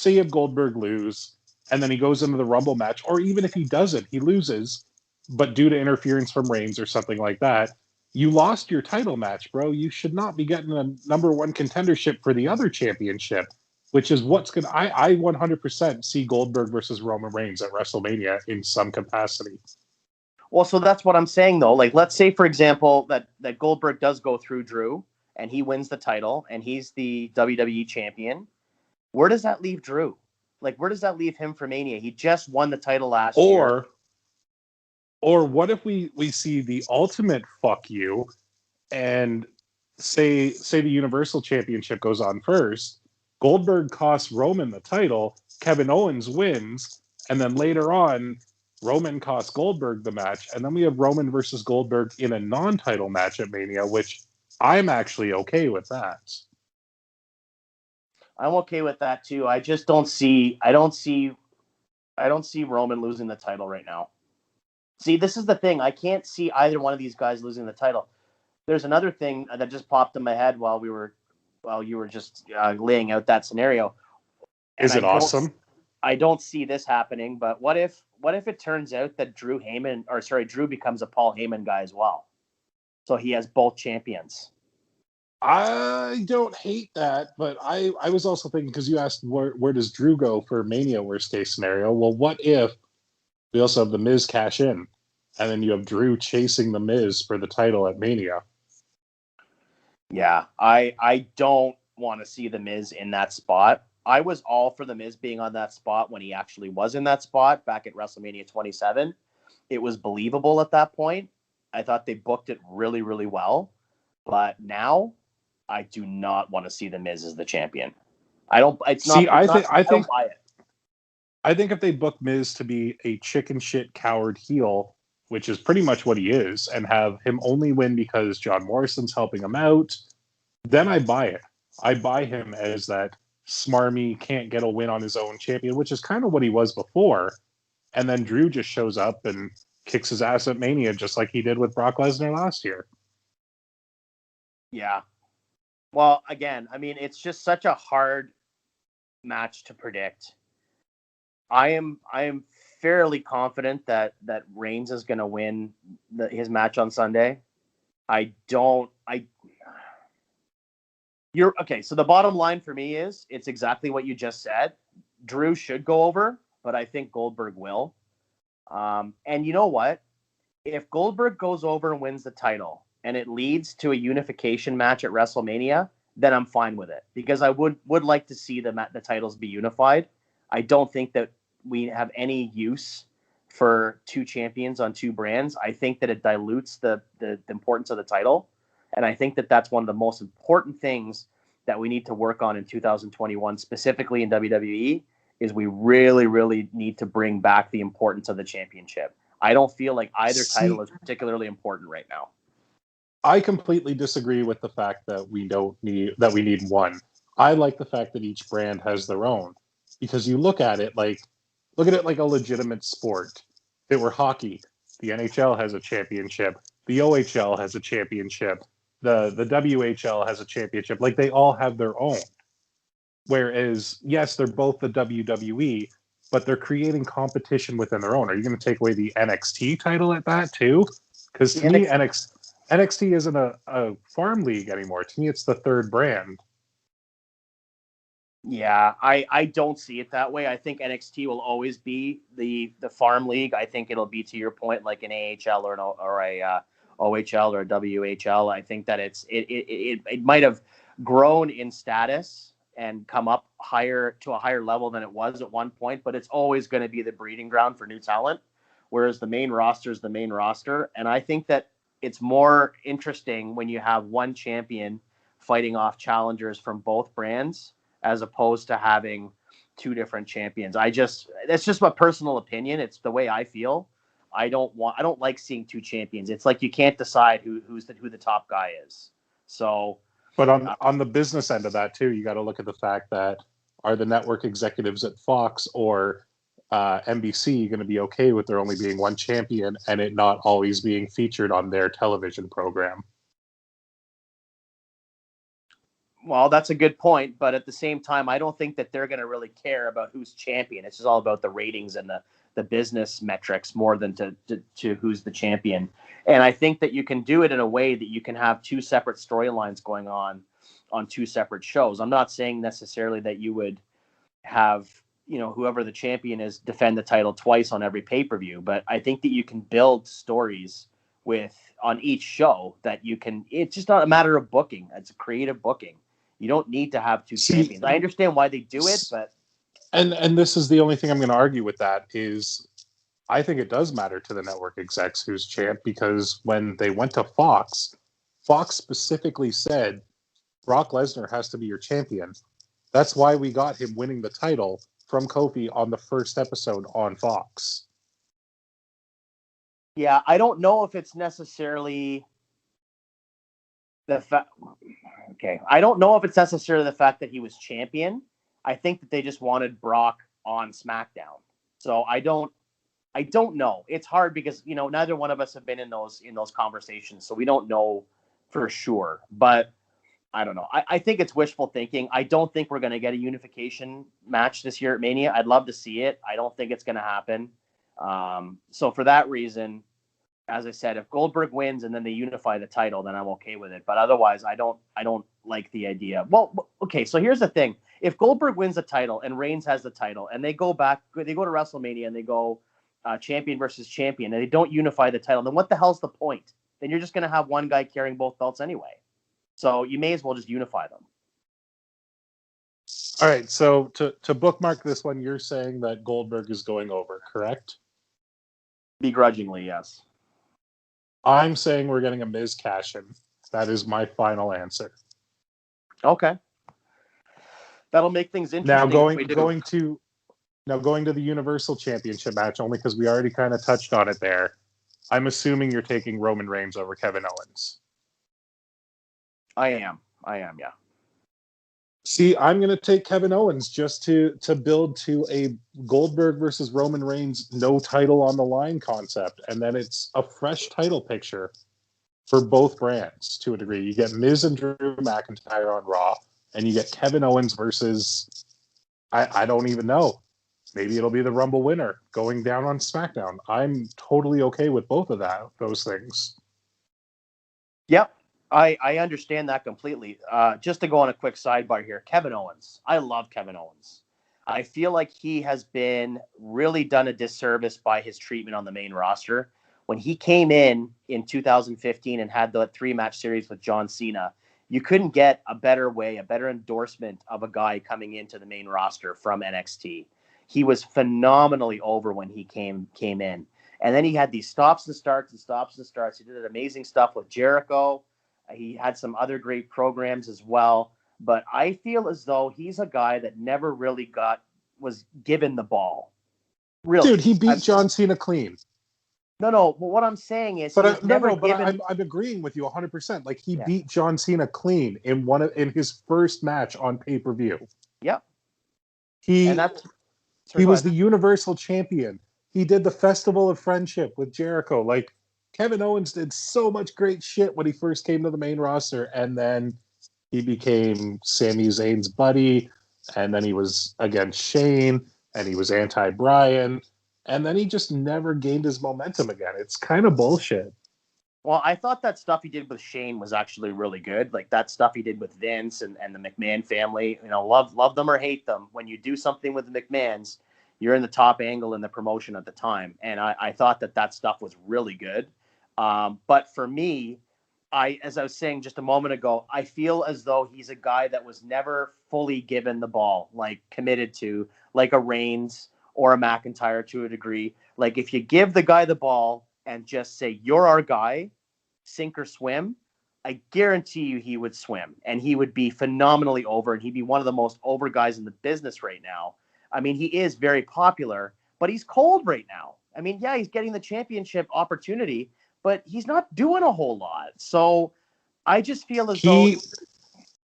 you have Goldberg lose, and then he goes into the Rumble match, or even if he doesn't, he loses, but due to interference from Reigns or something like that, you lost your title match, bro. You should not be getting a number one contendership for the other championship, which is what's going to... I 100% see Goldberg versus Roman Reigns at WrestleMania in some capacity. Well, so that's what I'm saying, though. Like, let's say, for example, that Goldberg does go through Drew, and he wins the title, and he's the WWE champion. Where does that leave Drew? Like, where does that leave him for Mania? He just won the title last year. Or what if we see the ultimate fuck you, and say the Universal Championship goes on first, Goldberg costs Roman the title, Kevin Owens wins, and then later on, Roman costs Goldberg the match, and then we have Roman versus Goldberg in a non-title match at Mania, which I'm actually okay with that. I'm okay with that too. I just don't see Roman losing the title right now. See, this is the thing. I can't see either one of these guys losing the title. There's another thing that just popped in my head while you were just laying out that scenario. Is it awesome? I don't see this happening, but what if it turns out that Drew becomes a Paul Heyman guy as well? So he has both champions. I don't hate that, but I was also thinking, because you asked where does Drew go for Mania worst case scenario? Well, what if we also have The Miz cash in, and then you have Drew chasing The Miz for the title at Mania? Yeah, I don't want to see The Miz in that spot. I was all for The Miz being on that spot when he actually was in that spot back at WrestleMania 27. It was believable at that point. I thought they booked it really, really well. But now, I do not want to see The Miz as the champion. I don't buy it. I think if they book Miz to be a chicken shit coward heel, which is pretty much what he is, and have him only win because John Morrison's helping him out, then I buy it. I buy him as that smarmy, can't get a win on his own champion, which is kind of what he was before. And then Drew just shows up and kicks his ass at Mania, just like he did with Brock Lesnar last year. Yeah. Well, again, I mean, it's just such a hard match to predict. I am fairly confident that Reigns is going to win his match on Sunday. You're okay. So the bottom line for me is it's exactly what you just said. Drew should go over, but I think Goldberg will. And you know what? If Goldberg goes over and wins the title and it leads to a unification match at WrestleMania, then I'm fine with it, because I would like to see the titles be unified. I don't think that we have any use for two champions on two brands. I think that it dilutes the importance of the title. And I think that that's one of the most important things that we need to work on in 2021, specifically in WWE, is we really, really need to bring back the importance of the championship. I don't feel like either title is particularly important right now. I completely disagree with the fact that we need one. I like the fact that each brand has their own, because you look at it like a legitimate sport. If it were hockey, the NHL has a championship, the OHL has a championship, the WHL has a championship. Like, they all have their own. Whereas, yes, they're both the WWE, but they're creating competition within their own. Are you going to take away the NXT title at that too? Because to me, NXT isn't a farm league anymore. To me, it's the third brand. Yeah, I don't see it that way. I think NXT will always be the farm league. I think it'll be, to your point, like an AHL or a OHL or a WHL. I think that it might have grown in status and come up to a higher level than it was at one point, but it's always going to be the breeding ground for new talent, whereas the main roster is the main roster. And I think that it's more interesting when you have one champion fighting off challengers from both brands, as opposed to having two different champions. That's just my personal opinion. It's the way I feel. I don't like seeing two champions. It's like you can't decide who the top guy is. So But on the business end of that too, you got to look at the fact that are the network executives at Fox or NBC going to be okay with there only being one champion and it not always being featured on their television program? Well, that's a good point, but at the same time, I don't think that they're going to really care about who's champion. It's just all about the ratings and the business metrics more than to who's the champion. And I think that you can do it in a way that you can have two separate storylines going on two separate shows. I'm not saying necessarily that you would have, whoever the champion is defend the title twice on every pay-per-view, but I think that you can build stories on each show that you can. It's just not a matter of booking. It's a creative booking. You don't need to have two champions. I understand why they do it, but and this is the only thing I'm going to argue with that is I think it does matter to the network execs who's champ, because when they went to Fox specifically said Brock Lesnar has to be your champion. That's why we got him winning the title from Kofi on the first episode on Fox. Yeah, I don't know if it's necessarily the fact. Okay, I don't know if it's necessarily the fact that he was champion. I think that they just wanted Brock on SmackDown. So I don't know. It's hard because neither one of us have been in those conversations, so we don't know for sure. But I don't know. I think it's wishful thinking. I don't think we're going to get a unification match this year at Mania. I'd love to see it. I don't think it's going to happen. So for that reason, as I said, if Goldberg wins and then they unify the title, then I'm okay with it. But otherwise, I don't like the idea. Well, okay, so here's the thing. If Goldberg wins the title and Reigns has the title and they go to WrestleMania and they go champion versus champion and they don't unify the title, then what the hell's the point? Then you're just going to have one guy carrying both belts anyway. So you may as well just unify them. All right, so to bookmark this one, you're saying that Goldberg is going over, correct? Begrudgingly, yes. I'm saying we're getting a Miz cash-in. That is my final answer. Okay. That'll make things interesting. Now going to the Universal Championship match, only because we already kind of touched on it there. I'm assuming you're taking Roman Reigns over Kevin Owens. I am, yeah. See, I'm going to take Kevin Owens just to build to a Goldberg versus Roman Reigns no title on the line concept. And then it's a fresh title picture for both brands to a degree. You get Miz and Drew McIntyre on Raw, and you get Kevin Owens versus, I don't even know. Maybe it'll be the Rumble winner going down on SmackDown. I'm totally okay with both of those things. Yep. I understand that completely. Just to go on a quick sidebar here, Kevin Owens. I love Kevin Owens. I feel like he has been really done a disservice by his treatment on the main roster. When he came in 2015 and had the 3-match series with John Cena, you couldn't get a better endorsement of a guy coming into the main roster from NXT. He was phenomenally over when he came in. And then he had these stops and starts. He did amazing stuff with Jericho. He had some other great programs as well. But I feel as though he's a guy that never really was given the ball. Really. Dude, he beat John Cena clean. No. But what I'm saying is, I'm agreeing with you 100%. Like he beat John Cena clean in his first match on pay-per-view. Yep. He was the Universal Champion. He did the Festival of Friendship with Jericho. Like Kevin Owens did so much great shit when he first came to the main roster, and then he became Sami Zayn's buddy, and then he was against Shane, and he was anti-Bryan, and then he just never gained his momentum again. It's kind of bullshit. Well, I thought that stuff he did with Shane was actually really good. Like that stuff he did with Vince and the McMahon family, love them or hate them. When you do something with the McMahons, you're in the top angle in the promotion at the time. And I thought that stuff was really good. But for me, as I was saying just a moment ago, I feel as though he's a guy that was never fully given the ball, like committed to, like a Reigns or a McIntyre to a degree. Like if you give the guy the ball and just say, you're our guy, sink or swim, I guarantee you he would swim and he would be phenomenally over, and he'd be one of the most over guys in the business right now. I mean, he is very popular, but he's cold right now. I mean, yeah, he's getting the championship opportunity, but he's not doing a whole lot. So I just feel as though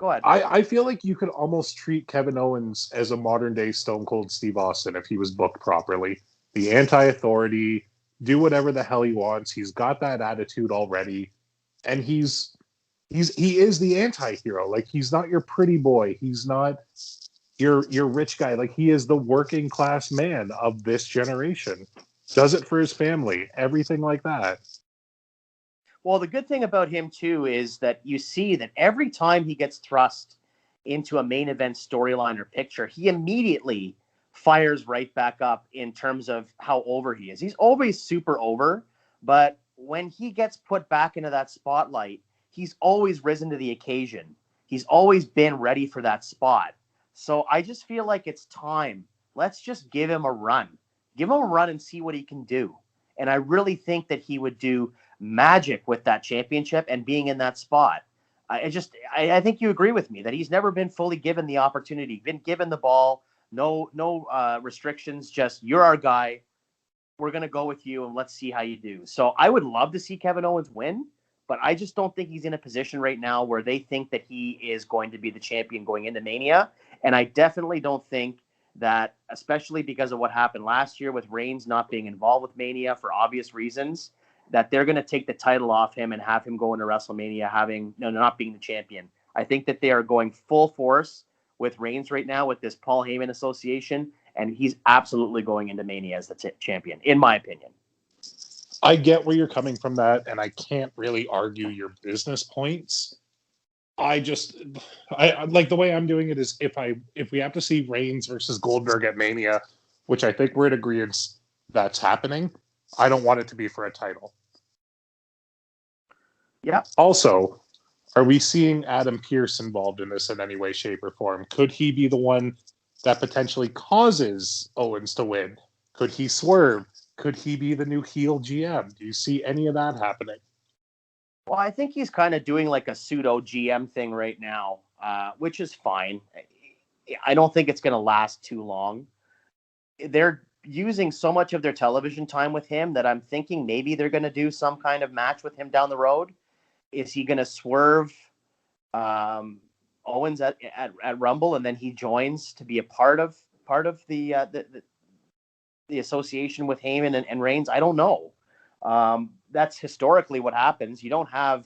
Go ahead. I feel like you could almost treat Kevin Owens as a modern day Stone Cold Steve Austin if he was booked properly. The anti-authority, do whatever the hell he wants. He's got that attitude already, and he is the anti-hero. Like, he's not your pretty boy. He's not your rich guy. Like, he is the working class man of this generation. Does it for his family, everything like that. Well, the good thing about him, too, is that you see that every time he gets thrust into a main event storyline or picture, he immediately fires right back up in terms of how over he is. He's always super over, but when he gets put back into that spotlight, he's always risen to the occasion. He's always been ready for that spot. So I just feel like it's time. Let's just give him a run. Give him a run and see what he can do. And I really think that he would do magic with that championship and being in that spot. I think you agree with me that he's never been fully given the opportunity, been given the ball, no restrictions, just you're our guy. We're going to go with you and let's see how you do. So I would love to see Kevin Owens win, but I just don't think he's in a position right now where they think that he is going to be the champion going into Mania. And I definitely don't think that, especially because of what happened last year with Reigns not being involved with Mania for obvious reasons, that they're going to take the title off him and have him go into WrestleMania not being the champion. I think that they are going full force with Reigns right now with this Paul Heyman association, and he's absolutely going into Mania as the champion, in my opinion. I get where you're coming from that, and I can't really argue your business points. I like the way I'm doing it is if we have to see Reigns versus Goldberg at Mania, which I think we're in agreement that's happening, I don't want it to be for a title. Yeah. Also, are we seeing Adam Pearce involved in this in any way, shape, or form? Could he be the one that potentially causes Owens to win? Could he swerve? Could he be the new heel GM? Do you see any of that happening? Well, I think he's kind of doing like a pseudo GM thing right now, which is fine. I don't think it's going to last too long. They're using so much of their television time with him that I'm thinking maybe they're going to do some kind of match with him down the road. Is he going to swerve Owens at Rumble and then he joins to be a part of the association with Heyman and Reigns? I don't know. That's historically what happens. You don't have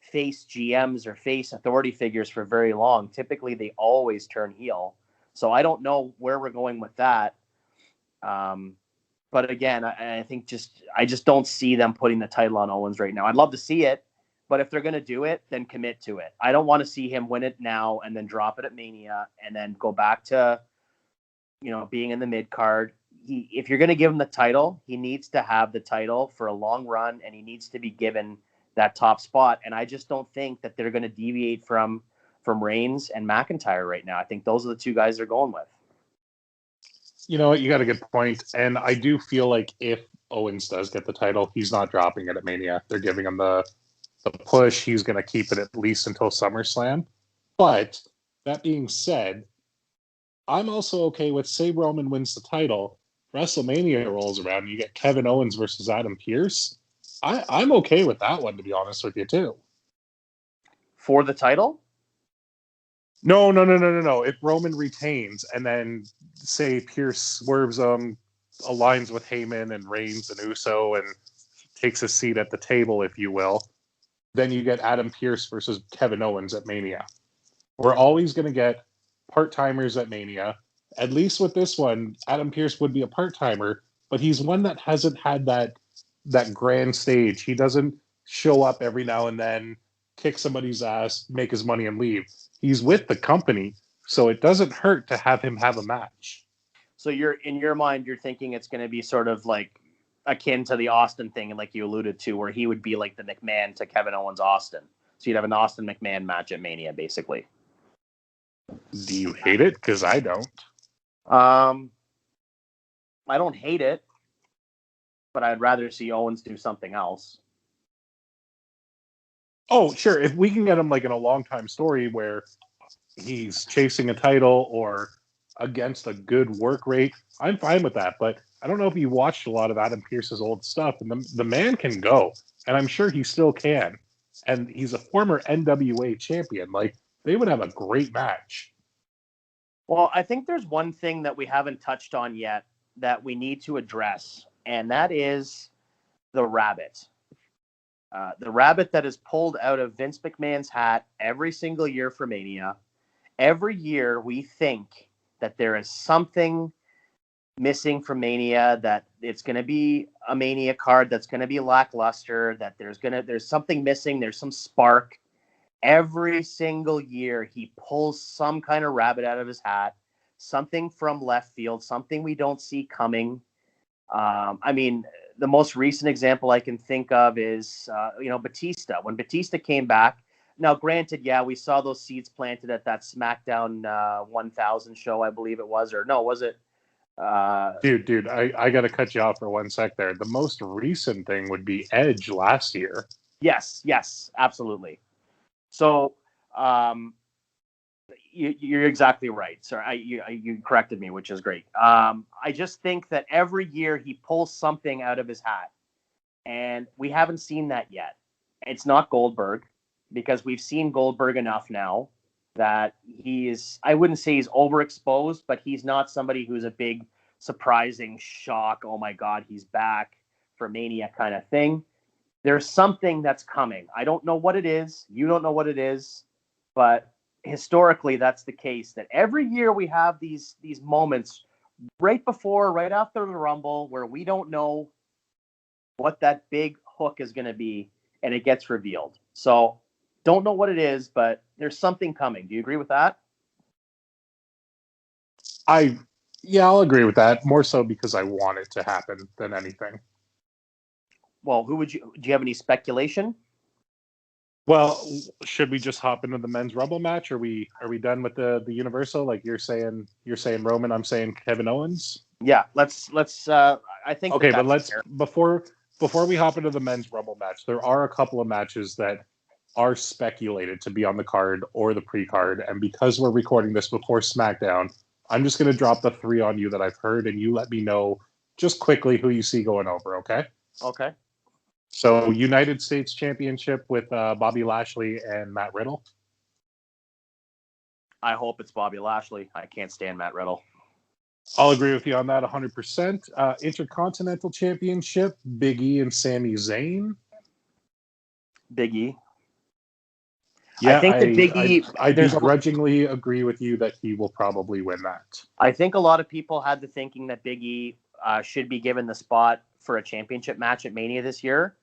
face GMs or face authority figures for very long. Typically, they always turn heel. So I don't know where we're going with that. But again, I think I just don't see them putting the title on Owens right now. I'd love to see it, but if they're going to do it, then commit to it. I don't want to see him win it now and then drop it at Mania and then go back to, being in the mid card. If you're going to give him the title, he needs to have the title for a long run, and he needs to be given that top spot. And I just don't think that they're going to deviate from Reigns and McIntyre right now. I think those are the two guys they're going with. You know what? You got a good point. And I do feel like if Owens does get the title, he's not dropping it at Mania. They're giving him the push. He's going to keep it at least until SummerSlam. But that being said, I'm also okay with, say Roman wins the title, WrestleMania rolls around, and you get Kevin Owens versus Adam Pearce. I'm okay with that one, to be honest with you, too. For the title? No. If Roman retains and then, say, Pearce swerves aligns with Heyman and Reigns and Uso and takes a seat at the table, if you will, then you get Adam Pearce versus Kevin Owens at Mania. We're always going to get part-timers at Mania. At least with this one, Adam Pearce would be a part-timer, but he's one that hasn't had that grand stage. He doesn't show up every now and then, kick somebody's ass, make his money, and leave. He's with the company, so it doesn't hurt to have him have a match. So in your mind, you're thinking it's going to be sort of like akin to the Austin thing, and like you alluded to, where he would be like the McMahon to Kevin Owens Austin. So you'd have an Austin McMahon match at Mania, basically. Do you hate it? Because I don't. I don't hate it, but I'd rather see Owens do something else. Oh, sure. If we can get him like in a long time story where he's chasing a title or against a good work rate, I'm fine with that. But I don't know if you watched a lot of Adam Pearce's old stuff, and the man can go, and I'm sure he still can. And he's a former NWA champion. Like, they would have a great match. Well, I think there's one thing that we haven't touched on yet that we need to address, and that is the rabbit. The rabbit that is pulled out of Vince McMahon's hat every single year for Mania. Every year we think that there is something missing from Mania, that it's going to be a Mania card that's going to be lackluster, that there's something missing, there's some spark. Every single year he pulls some kind of rabbit out of his hat, something from left field, something we don't see coming. I mean, the most recent example I can think of is, Batista. When Batista came back, now granted, yeah, we saw those seeds planted at that SmackDown 1000 show, I believe it was, or no, was it? Dude, I got to cut you off for 1 sec there. The most recent thing would be Edge last year. Yes, absolutely. So, you're exactly right. Sorry, you corrected me, which is great. I just think that every year he pulls something out of his hat, and we haven't seen that yet. It's not Goldberg, because we've seen Goldberg enough now that I wouldn't say he's overexposed, but he's not somebody who's a big surprising shock. Oh my God, he's back for Mania kind of thing. There's something that's coming. I don't know what it is. You don't know what it is, but historically that's the case, that every year we have these moments right after the Rumble where we don't know what that big hook is going to be, and it gets revealed. So don't know what it is, but there's something coming. Do you agree with that? I'll agree with that, more so because I want it to happen than anything. Well, do you have any speculation? Well, should we just hop into the men's Rumble match? Are we done with the Universal? Like you're saying Roman, I'm saying Kevin Owens. Yeah, let's. I think. Okay, but let's before we hop into the men's Rumble match, there are a couple of matches that are speculated to be on the card or the pre-card, and because we're recording this before SmackDown, I'm just going to drop the 3 on you that I've heard, and you let me know just quickly who you see going over. Okay. Okay. So, United States Championship with Bobby Lashley and Matt Riddle. I hope it's Bobby Lashley. I can't stand Matt Riddle. I'll agree with you on that 100%. Intercontinental Championship, Big E and Sami Zayn. Big E. Yeah, I think that Big E. I begrudgingly agree with you that he will probably win that. I think a lot of people had the thinking that Big E should be given the spot for a championship match at Mania this year.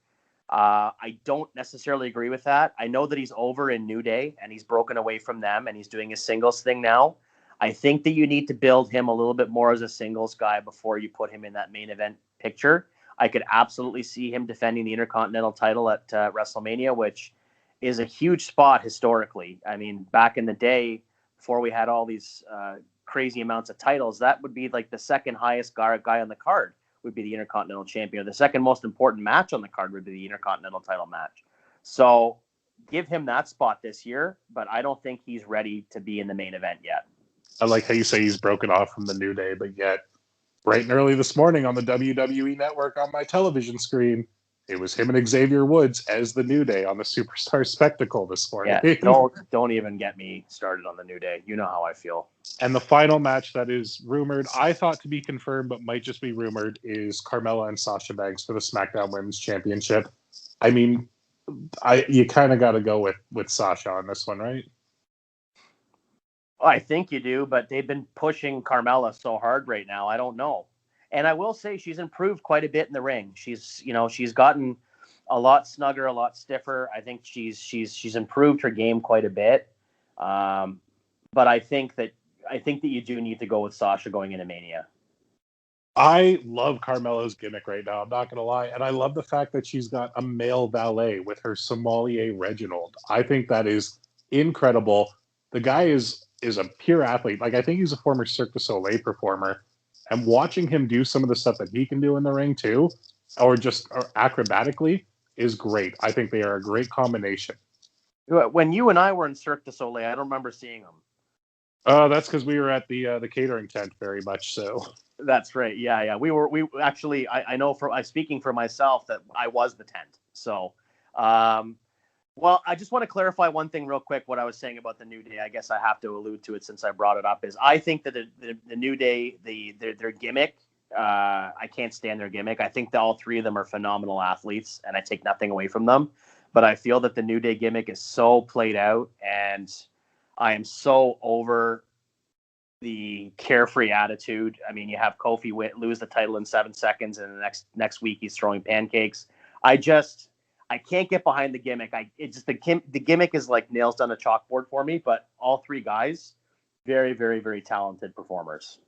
I don't necessarily agree with that. I know that he's over in New Day and he's broken away from them and he's doing a singles thing now. I think that you need to build him a little bit more as a singles guy before you put him in that main event picture. I could absolutely see him defending the Intercontinental title at WrestleMania, which is a huge spot historically. I mean, back in the day, before we had all these crazy amounts of titles, that would be like the second highest guy on the card would be the Intercontinental Champion. The second most important match on the card would be the Intercontinental title match. So give him that spot this year, but I don't think he's ready to be in the main event yet. I like how you say he's broken off from the New Day, but yet bright and early this morning on the WWE Network on my television screen, it was him and Xavier Woods as the New Day on the Superstar Spectacle this morning. Yeah, don't even get me started on the New Day. You know how I feel. And the final match that is rumored, I thought to be confirmed, but might just be rumored, is Carmella and Sasha Banks for the SmackDown Women's Championship. I mean, you kind of got to go with Sasha on this one, right? I think you do, but they've been pushing Carmella so hard right now. I don't know. And I will say she's improved quite a bit in the ring. She's gotten a lot snugger, a lot stiffer. I think she's improved her game quite a bit. But I think that you do need to go with Sasha going into Mania. I love Carmella's gimmick right now. I'm not going to lie. And I love the fact that she's got a male valet with her sommelier Reginald. I think that is incredible. The guy is a pure athlete. Like, I think he's a former Cirque du Soleil performer. And watching him do some of the stuff that he can do in the ring too, or acrobatically, is great. I think they are a great combination. When you and I were in Cirque du Soleil, I don't remember seeing them. That's because we were at the catering tent, very much so. That's right. Yeah. We actually. I know speaking for myself that I was the tent. So, Well, I just want to clarify one thing real quick. What I was saying about the New Day, I guess I have to allude to it since I brought it up. Is I think that the New Day, their gimmick, I can't stand their gimmick. I think that all three of them are phenomenal athletes, and I take nothing away from them. But I feel that the New Day gimmick is so played out, and I am so over the carefree attitude. I mean, you have Kofi lose the title in 7 seconds, and the next week he's throwing pancakes. I can't get behind the gimmick. The gimmick is like nails on a chalkboard for me. But all three guys, very, very, very talented performers.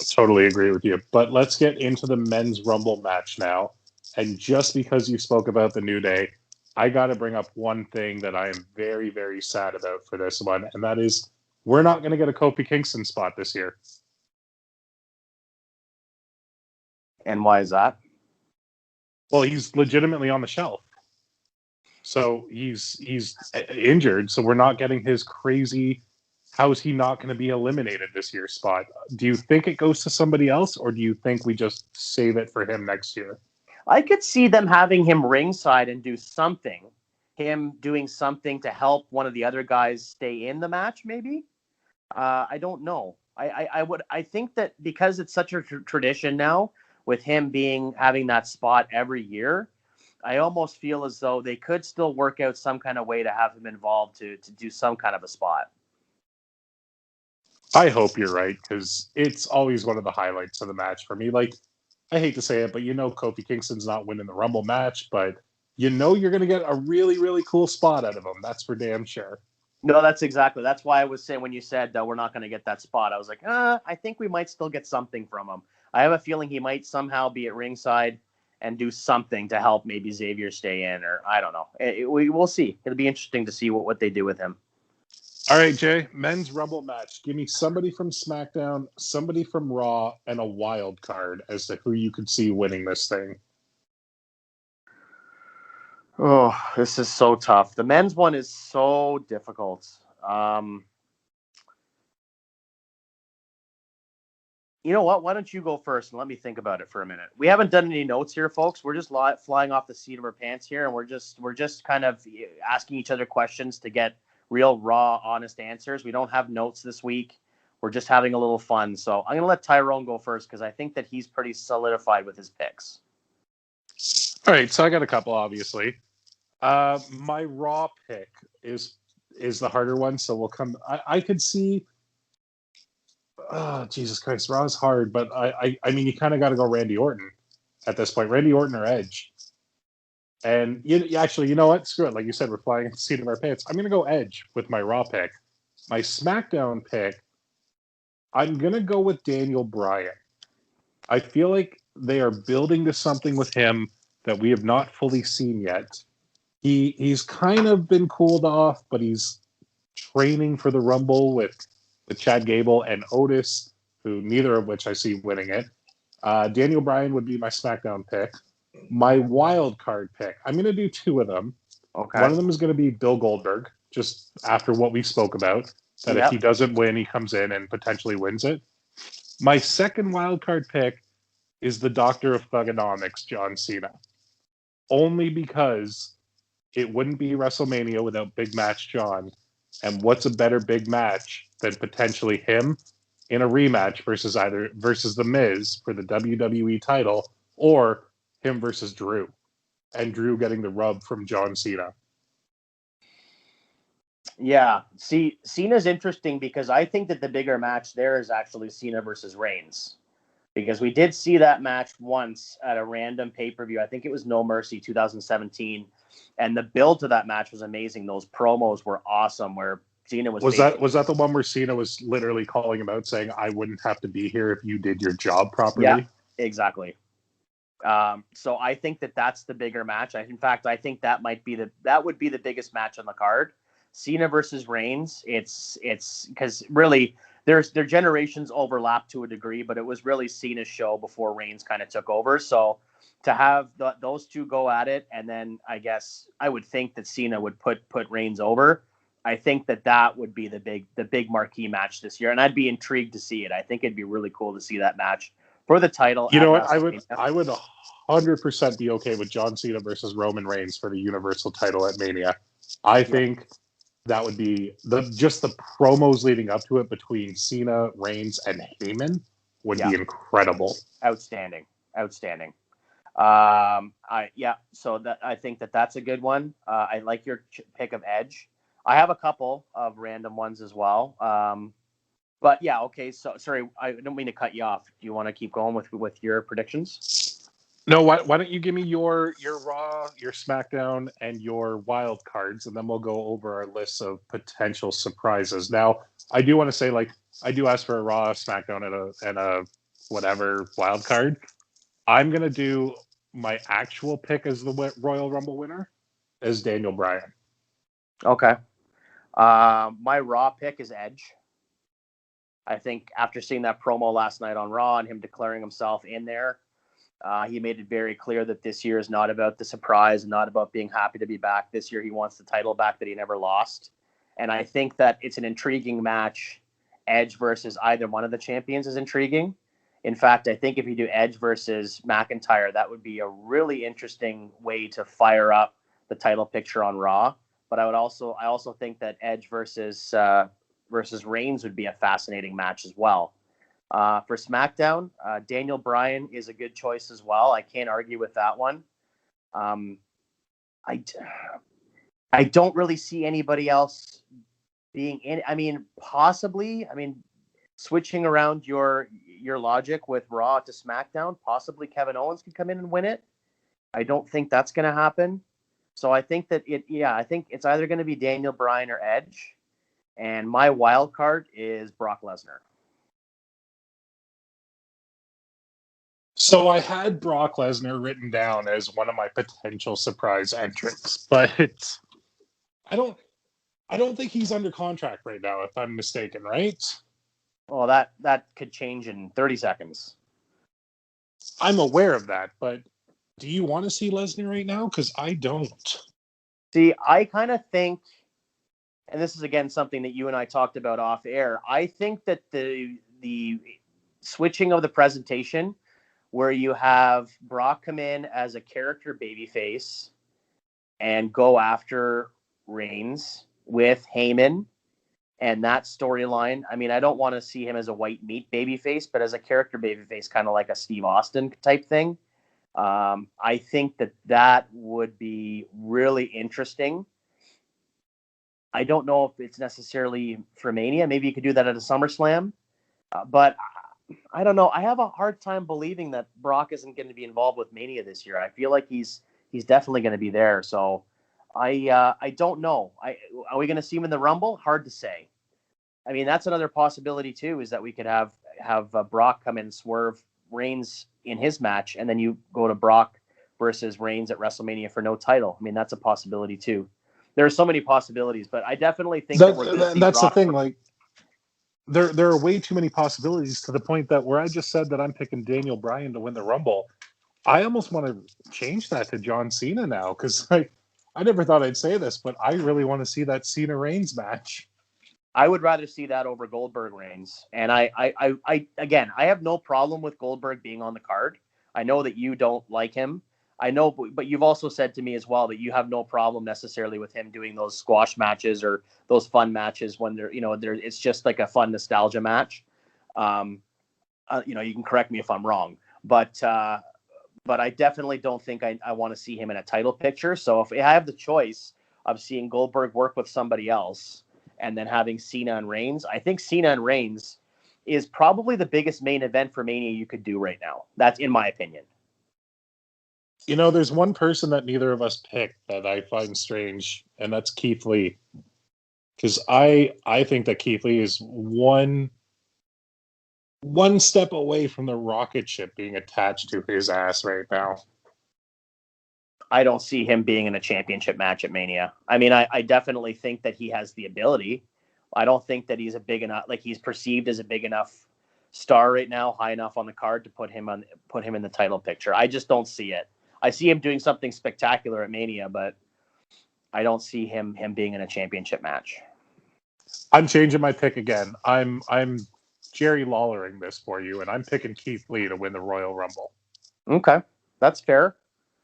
Totally agree with you. But let's get into the men's Rumble match now. And just because you spoke about the New Day, I got to bring up one thing that I am very, very sad about for this one, and that is we're not going to get a Kofi Kingston spot this year. And why is that? Well, he's legitimately on the shelf. So he's injured, so we're not getting his crazy how is he not going to be eliminated this year spot. Do you think it goes to somebody else, or do you think we just save it for him next year? I could see them having him ringside and do something. Him doing something to help one of the other guys stay in the match, maybe. I don't know. I think that because it's such a tradition now with him having that spot every year, I almost feel as though they could still work out some kind of way to have him involved to do some kind of a spot. I hope you're right, because it's always one of the highlights of the match for me. Like, I hate to say it, but Kofi Kingston's not winning the Rumble match, but you're going to get a really, really cool spot out of him. That's for damn sure. No, that's why I was saying when you said that we're not going to get that spot, I was like, I think we might still get something from him. I have a feeling he might somehow be at ringside and do something to help maybe Xavier stay in, or I don't know. We'll see. It'll be interesting to see what they do with him. All right, Jay, men's Rumble match. Give me somebody from SmackDown, somebody from Raw, and a wild card as to who you could see winning this thing. Oh, this is so tough. The men's one is so difficult. You know what? Why don't you go first and let me think about it for a minute? We haven't done any notes here, folks. We're just flying off the seat of our pants here, and we're just kind of asking each other questions to get real, raw, honest answers. We don't have notes this week. We're just having a little fun. So I'm going to let Tyrone go first because I think that he's pretty solidified with his picks. All right, so I got a couple, obviously. My Raw pick is the harder one, so we'll come. I could see. Oh, Jesus Christ, Raw is hard, but I mean, you kind of got to go Randy Orton at this point. Randy Orton or Edge. And actually, you know what? Screw it. Like you said, we're flying at the seat of our pants. I'm going to go Edge with my Raw pick. My SmackDown pick, I'm going to go with Daniel Bryan. I feel like they are building to something with him that we have not fully seen yet. He's kind of been cooled off, but he's training for the Rumble with Chad Gable and Otis, who neither of which I see winning it. Daniel Bryan would be my SmackDown pick. My wild card pick, I'm going to do two of them. Okay. One of them is going to be Bill Goldberg, just after what we spoke about, that if he doesn't win, he comes in and potentially wins it. My second wild card pick is the Doctor of Thugonomics, John Cena. Only because it wouldn't be WrestleMania without Big Match John. And what's a better big match than potentially him in a rematch versus The Miz for the WWE title, or him versus Drew, and Drew getting the rub from John Cena. Yeah. See, Cena's interesting because I think that the bigger match there is actually Cena versus Reigns. Because we did see that match once at a random pay-per-view. I think it was No Mercy 2017. And the build to that match was amazing. Those promos were awesome where Cena was that the one where Cena was literally calling him out saying, I wouldn't have to be here if you did your job properly? Yeah, exactly. So I think that that's the bigger match. In fact, I think that would be the biggest match on the card. Cena versus Reigns. It's because really their generations overlap to a degree, but it was really Cena's show before Reigns kind of took over. So to have those two go at it, and then I guess I would think that Cena would put Reigns over. I think that would be the big marquee match this year, and I'd be intrigued to see it. I think it'd be really cool to see that match for the title You at know what? WrestleMania. I would 100% be okay with John Cena versus Roman Reigns for the Universal title at Mania. I think that would be just the promos leading up to it between Cena, Reigns, and Heyman would be incredible. Outstanding. So that I think that's a good one. I like your pick of Edge. I have a couple of random ones as well. But yeah, okay. So sorry, I don't mean to cut you off. Do you want to keep going with your predictions? No, why don't you give me your Raw, your SmackDown, and your wild cards, and then we'll go over our lists of potential surprises. Now, I do want to say, like, I do ask for a Raw, SmackDown, and a whatever wild card. I'm gonna do my actual pick as the Royal Rumble winner as Daniel Bryan. Okay. My Raw pick is Edge. I think after seeing that promo last night on Raw and him declaring himself in there, he made it very clear that this year is not about the surprise, not about being happy to be back. This year he wants the title back that he never lost. And I think that it's an intriguing match. Edge versus either one of the champions is intriguing. In fact, I think if you do Edge versus McIntyre, that would be a really interesting way to fire up the title picture on Raw. But I also think that Edge versus Reigns would be a fascinating match as well. For SmackDown, Daniel Bryan is a good choice as well. I can't argue with that one. I don't really see anybody else being in. I mean, possibly. I mean, switching around your logic with Raw to SmackDown, possibly Kevin Owens could come in and win it. I don't think that's going to happen. So I think that I think it's either going to be Daniel Bryan or Edge. And my wild card is Brock Lesnar. So I had Brock Lesnar written down as one of my potential surprise entrants, but I don't think he's under contract right now, if I'm mistaken, right? Well, that could change in 30 seconds. I'm aware of that, but do you want to see Lesnar right now? Because I don't. See, I kind of think, and this is again something that you and I talked about off air, I think that the switching of the presentation, where you have Brock come in as a character babyface and go after Reigns with Heyman and that storyline. I mean, I don't want to see him as a white meat babyface, but as a character babyface, kind of like a Steve Austin type thing. I think that would be really interesting. I don't know if it's necessarily for Mania. Maybe you could do that at a SummerSlam. But I don't know. I have a hard time believing that Brock isn't going to be involved with Mania this year. I feel like he's definitely going to be there. So I don't know. Are we going to see him in the Rumble? Hard to say. I mean, that's another possibility too, is that we could have Brock come in and swerve Reigns in his match, and then you go to Brock versus Reigns at WrestleMania for no title. I mean, that's a possibility too. There are so many possibilities, but I definitely think that we're going to see that's Brock. The thing. Like, there are way too many possibilities to the point that where I just said that I'm picking Daniel Bryan to win the Rumble, I almost want to change that to John Cena now, because I never thought I'd say this, but I really want to see that Cena Reigns match. I would rather see that over Goldberg Reigns. And I again, I have no problem with Goldberg being on the card. I know that you don't like him. I know, but you've also said to me as well that you have no problem necessarily with him doing those squash matches or those fun matches when it's just like a fun nostalgia match. You can correct me if I'm wrong, but I definitely don't think I want to see him in a title picture. So if I have the choice of seeing Goldberg work with somebody else and then having Cena and Reigns, I think Cena and Reigns is probably the biggest main event for Mania you could do right now. That's in my opinion. You know, there's one person that neither of us picked that I find strange, and that's Keith Lee. Because I think that Keith Lee is one step away from the rocket ship being attached to his ass right now. I don't see him being in a championship match at Mania. I mean, I definitely think that he has the ability. I don't think that he's a big enough, like he's perceived as a big enough star right now, high enough on the card to put him in the title picture. I just don't see it. I see him doing something spectacular at Mania, but I don't see him being in a championship match. I'm changing my pick again. I'm Jerry Lawlering this for you, and I'm picking Keith Lee to win the Royal Rumble. Okay, that's fair.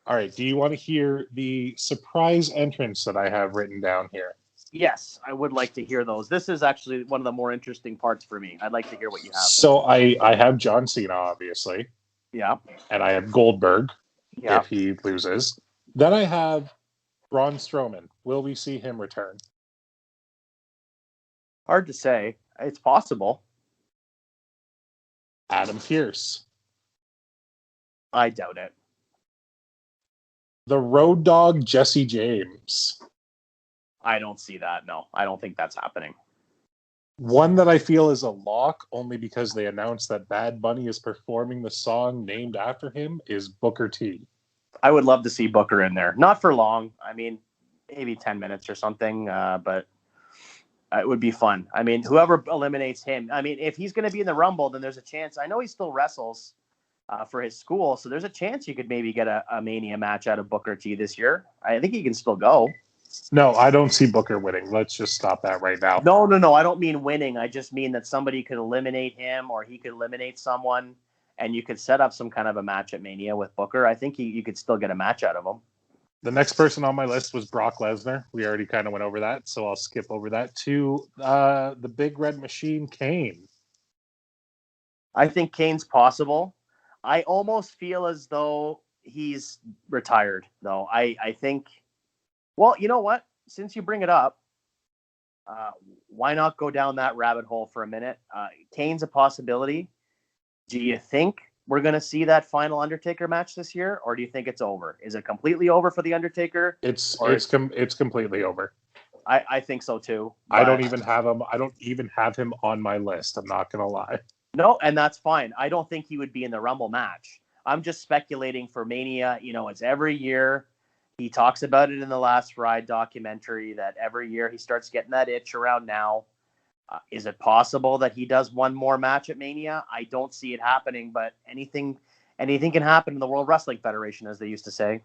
All right, do you want to hear the surprise entrance that I have written down here? Yes, I would like to hear those. This is actually one of the more interesting parts for me. I'd like to hear what you have. So I have John Cena, obviously. Yeah. And I have Goldberg, Yeah. if he loses. Then I have Braun Strowman. Will we see him return? Hard to say. It's possible. Adam Pearce. I doubt it. The Road Dogg, Jesse James. I don't see that. No, I don't think that's happening. One that I feel is a lock, only because they announced that Bad Bunny is performing the song named after him, is Booker T. I would love to see Booker in there. Not for long. I mean, maybe 10 minutes or something, but it would be fun. I mean, whoever eliminates him. I mean, if he's going to be in the Rumble, then there's a chance. I know he still wrestles for his school, so there's a chance you could maybe get a Mania match out of Booker T this year. I think he can still go. No, I don't see Booker winning. Let's just stop that right now. No. I don't mean winning. I just mean that somebody could eliminate him or he could eliminate someone, and you could set up some kind of a match at Mania with Booker. I think you could still get a match out of him. The next person on my list was Brock Lesnar. We already kind of went over that, so I'll skip over that to the Big Red Machine, Kane. I think Kane's possible. I almost feel as though he's retired, though. I think... Well, you know what? Since you bring it up, why not go down that rabbit hole for a minute? Kane's a possibility. Do you think we're going to see that final Undertaker match this year, or do you think it's over? Is it completely over for the Undertaker? It's completely over. I think so too. I don't even have him. I don't even have him on my list. I'm not going to lie. No, and that's fine. I don't think he would be in the Rumble match. I'm just speculating for Mania. You know, it's every year. He talks about it in the Last Ride documentary that every year he starts getting that itch around now. Is it possible that he does one more match at Mania? I don't see it happening, but anything can happen in the World Wrestling Federation, as they used to say.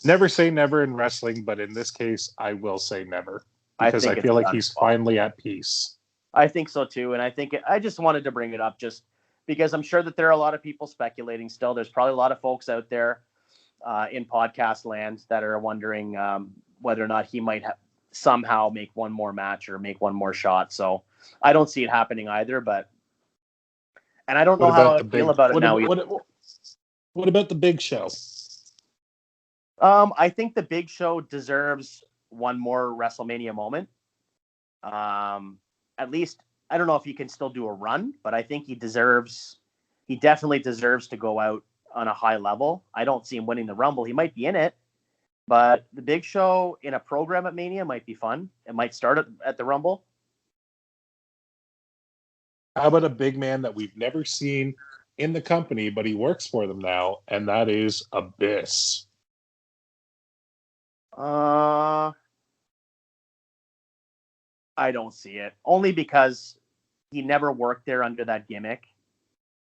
Never say never in wrestling, but in this case, I will say never. Because I feel like he's finally at peace. I think so too, and I just wanted to bring it up just because I'm sure that there are a lot of people speculating still. There's probably a lot of folks out there in podcast land that are wondering whether or not he might somehow make one more match or make one more shot. So I don't see it happening either, and I don't know how I feel about it now. What about the Big Show? I think the Big Show deserves one more WrestleMania moment. At least, I don't know if he can still do a run, but I think he definitely deserves to go out on a high level. I don't see him winning the Rumble. He might be in it, but the Big Show in a program at Mania might be fun. It might start at the Rumble. How about a big man that we've never seen in the company, but he works for them now, and that is Abyss. I don't see it. Only because he never worked there under that gimmick.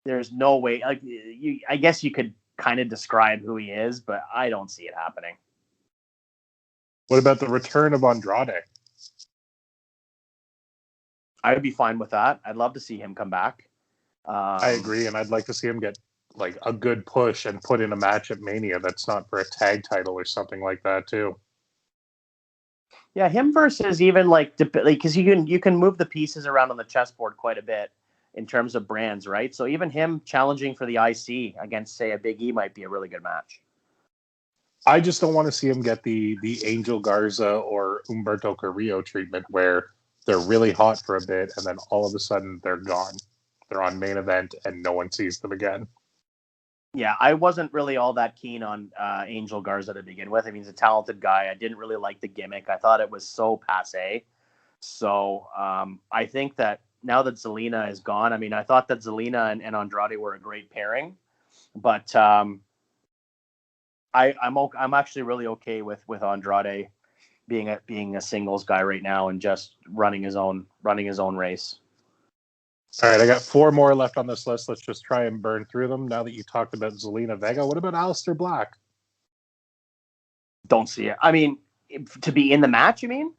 There's no way. I guess you could kind of describe who he is, but I don't see it happening. What about the return of Andrade? I would be fine with that. I'd love to see him come back. I agree, and I'd like to see him get like a good push and put in a match at Mania that's not for a tag title or something like that too. Yeah, him versus even because you can move the pieces around on the chessboard quite a bit in terms of brands, right? So even him challenging for the IC against, say, a Big E might be a really good match. I just don't want to see him get the Angel Garza or Humberto Carrillo treatment where they're really hot for a bit and then all of a sudden they're gone. They're on main event and no one sees them again. Yeah, I wasn't really all that keen on Angel Garza to begin with. I mean, he's a talented guy. I didn't really like the gimmick. I thought it was so passé. So I think that now that Zelina is gone, I mean, I thought that Zelina and Andrade were a great pairing. But I'm actually really okay with Andrade being a singles guy right now and just running his own race. All right, I got 4 more left on this list. Let's just try and burn through them. Now that you talked about Zelina Vega, what about Aleister Black? Don't see it. I mean, to be in the match, you mean?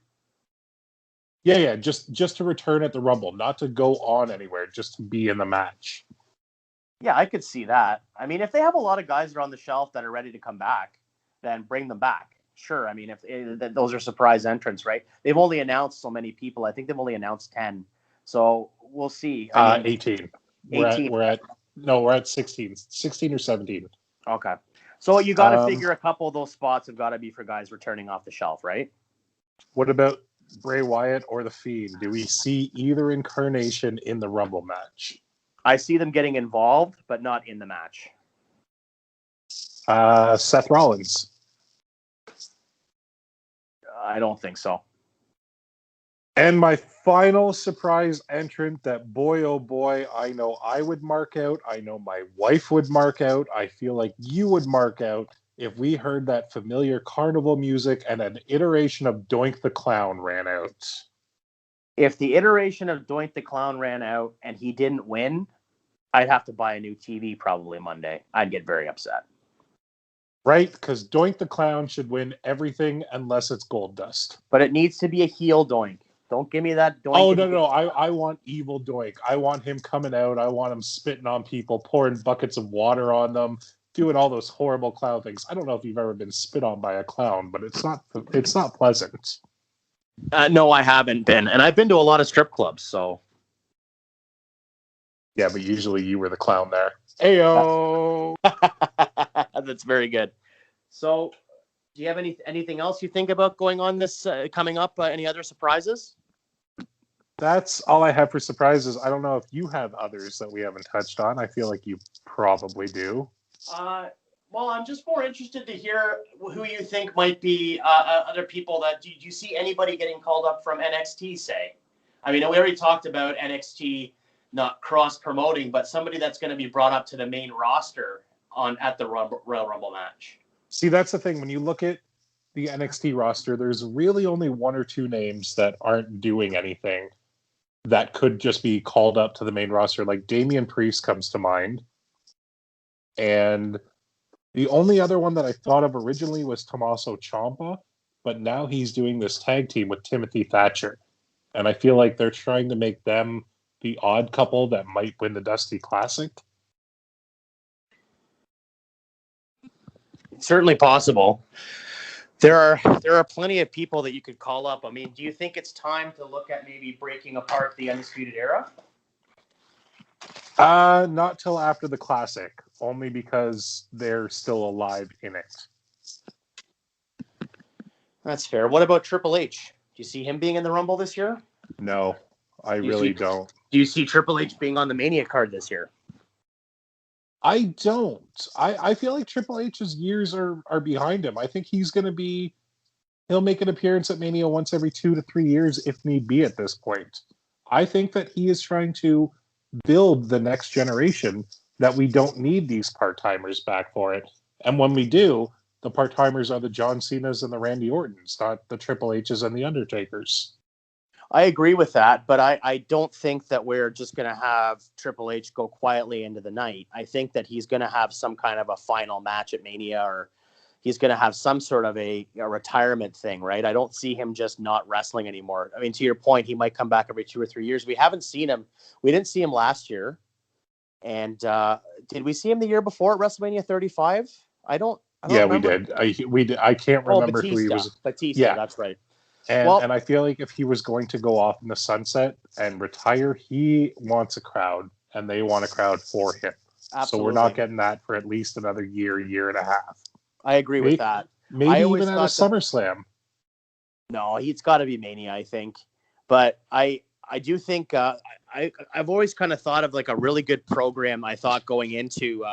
Yeah. Just to return at the Rumble, not to go on anywhere, just to be in the match. Yeah, I could see that. I mean, if they have a lot of guys that are on the shelf that are ready to come back, then bring them back. Sure. I mean, if those are surprise entrants, right? They've only announced so many people. I think they've only announced 10. So we'll see. I mean, 18. 18. We're at 16 or 17. Okay. So you got to figure a couple of those spots have got to be for guys returning off the shelf, right? What about Bray Wyatt or The Fiend? Do we see either incarnation in the Rumble match? I see them getting involved, but not in the match. Seth Rollins. I don't think so. And my final surprise entrant that, boy, oh boy, I know I would mark out. I know my wife would mark out. I feel like you would mark out if we heard that familiar carnival music and an iteration of Doink the Clown ran out. If the iteration of Doink the Clown ran out and he didn't win, I'd have to buy a new TV probably Monday. I'd get very upset. Right? Because Doink the Clown should win everything unless it's Gold Dust. But it needs to be a heel Doink. Don't give me that Doink. Oh, no. I want evil Doink. I want him coming out. I want him spitting on people, pouring buckets of water on them, doing all those horrible clown things. I don't know if you've ever been spit on by a clown, but it's not pleasant. No, I haven't been. And I've been to a lot of strip clubs, so. Yeah, but usually you were the clown there. Ayo! That's very good. So, do you have anything else you think about going on this coming up? Any other surprises? That's all I have for surprises. I don't know if you have others that we haven't touched on. I feel like you probably do. Well, I'm just more interested to hear who you think might be other people that. Do you see anybody getting called up from NXT, say? I mean, we already talked about NXT not cross-promoting, but somebody that's going to be brought up to the main roster at the Royal Rumble match. See, that's the thing. When you look at the NXT roster, there's really only one or two names that aren't doing anything that could just be called up to the main roster. Like Damian Priest comes to mind. And the only other one that I thought of originally was Tommaso Ciampa, but now he's doing this tag team with Timothy Thatcher. And I feel like they're trying to make them the odd couple that might win the Dusty Classic. It's certainly possible. There are plenty of people that you could call up. I mean, do you think it's time to look at maybe breaking apart the Undisputed Era? Not till after the Classic, only because they're still alive in it. That's fair. What about Triple H? Do you see him being in the Rumble this year? No, I really don't. Do you see Triple H being on the Mania card this year? I don't. I feel like Triple H's years are behind him. I think he'll make an appearance at Mania once every 2 to 3 years if need be at this point. I think that he is trying to build the next generation, that we don't need these part-timers back for it. And when we do, the part-timers are the John Cenas and the Randy Ortons, not the Triple H's and the Undertakers. I agree with that, but I don't think that we're just going to have Triple H go quietly into the night. I think that he's going to have some kind of a final match at Mania, or he's going to have some sort of a retirement thing, right? I don't see him just not wrestling anymore. I mean, to your point, he might come back every 2 or 3 years. We haven't seen him. We didn't see him last year. And did we see him the year before at WrestleMania 35? I don't remember. We did. I can't remember Batista. who he was. Batista, yeah, that's right. And I feel like if he was going to go off in the sunset and retire, he wants a crowd, and they want a crowd for him. Absolutely. So we're not getting that for at least another year and a half. I agree with that. Maybe even at a SummerSlam. No, it's got to be Mania, I think. But I do think I've always kind of thought of like a really good program. I thought going into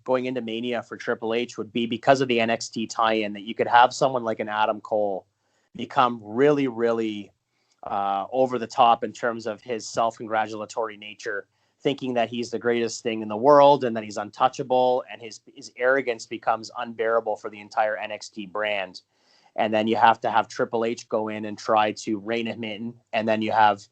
Mania for Triple H would be, because of the NXT tie-in, that you could have someone like an Adam Cole become really, really over the top in terms of his self-congratulatory nature, thinking that he's the greatest thing in the world and that he's untouchable, and his arrogance becomes unbearable for the entire NXT brand. And then you have to have Triple H go in and try to rein him in, and then you have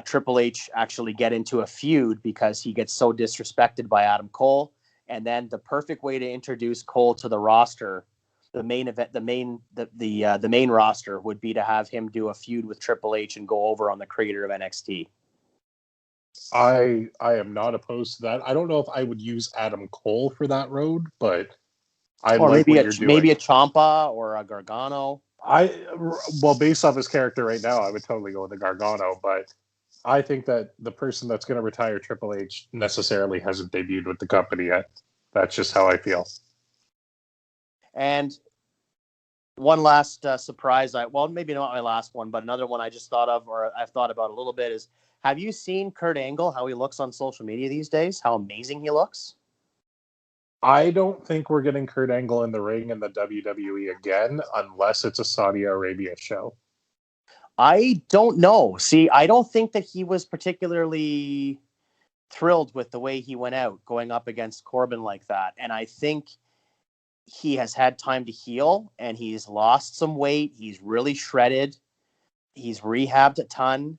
Triple H actually get into a feud because he gets so disrespected by Adam Cole. And then the perfect way to introduce Cole to the roster, the main event, the main roster would be to have him do a feud with Triple H and go over on the creator of NXT. I am not opposed to that. I don't know if I would use Adam Cole for that road, but I Or like maybe what you're doing. maybe a Ciampa or a Gargano. Well, based off his character right now, I would totally go with the Gargano, but I think that the person that's going to retire Triple H necessarily hasn't debuted with the company yet. That's just how I feel. And one last surprise, maybe not my last one, but another one I just thought of, or I've thought about a little bit, is have you seen Kurt Angle, how he looks on social media these days? How amazing he looks? I don't think we're getting Kurt Angle in the ring in the WWE again, unless it's a Saudi Arabia show. I don't know. See, I don't think that he was particularly thrilled with the way he went out, going up against Corbin like that. And I think he has had time to heal, and he's lost some weight. He's really shredded. He's rehabbed a ton.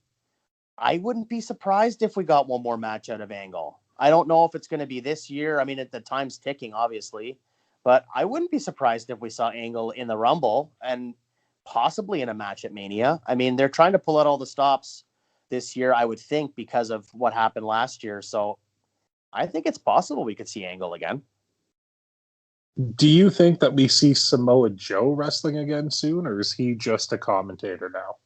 I wouldn't be surprised if we got one more match out of Angle. I don't know if it's going to be this year. I mean, the time's ticking, obviously. But I wouldn't be surprised if we saw Angle in the Rumble and possibly in a match at Mania. I mean, they're trying to pull out all the stops this year, I would think, because of what happened last year. So I think it's possible we could see Angle again. Do you think that we see Samoa Joe wrestling again soon, or is he just a commentator now?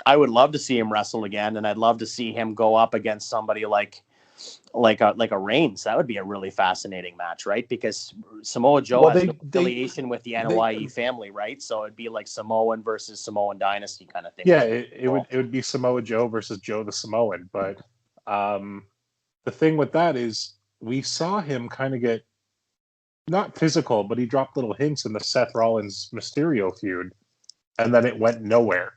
I would love to see him wrestle again, and I'd love to see him go up against somebody like a Reigns. That would be a really fascinating match, right? Because Samoa Joe has no affiliation with the NYE family, right? So it'd be like Samoan versus Samoan Dynasty kind of thing. Yeah, it would be Samoa Joe versus Joe the Samoan. But the thing with that is we saw him kind of get not physical, but he dropped little hints in the Seth Rollins Mysterio feud, and then it went nowhere.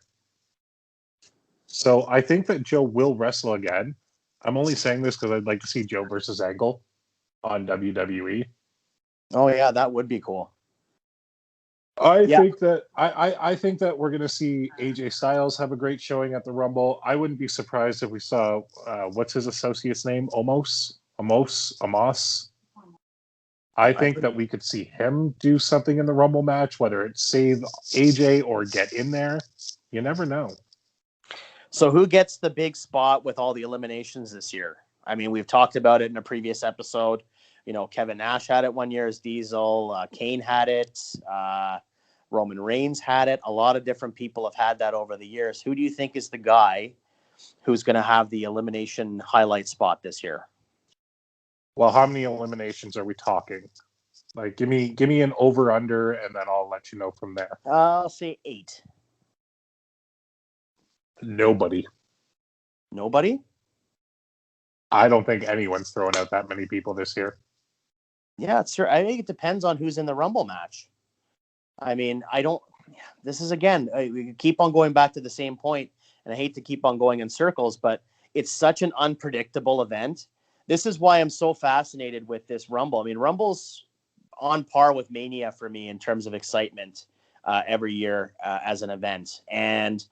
So I think that Joe will wrestle again. I'm only saying this because I'd like to see Joe versus Angle on WWE. Oh yeah, that would be cool. I think that we're going to see AJ Styles have a great showing at the Rumble. I wouldn't be surprised if we saw what's his associate's name, Amos. I think that we could see him do something in the Rumble match, whether it's save AJ or get in there. You never know. So who gets the big spot with all the eliminations this year? I mean, we've talked about it in a previous episode. You know, Kevin Nash had it one year as Diesel. Kane had it. Roman Reigns had it. A lot of different people have had that over the years. Who do you think is the guy who's going to have the elimination highlight spot this year? Well, how many eliminations are we talking? Like, give me an over/under, and then I'll let you know from there. I'll say 8. Nobody. Nobody? I don't think anyone's throwing out that many people this year. Yeah, it's true. I think it depends on who's in the Rumble match. I mean, this is, again, we keep on going back to the same point, and I hate to keep on going in circles, but it's such an unpredictable event. This is why I'm so fascinated with this Rumble. I mean, Rumble's on par with Mania for me in terms of excitement every year as an event. And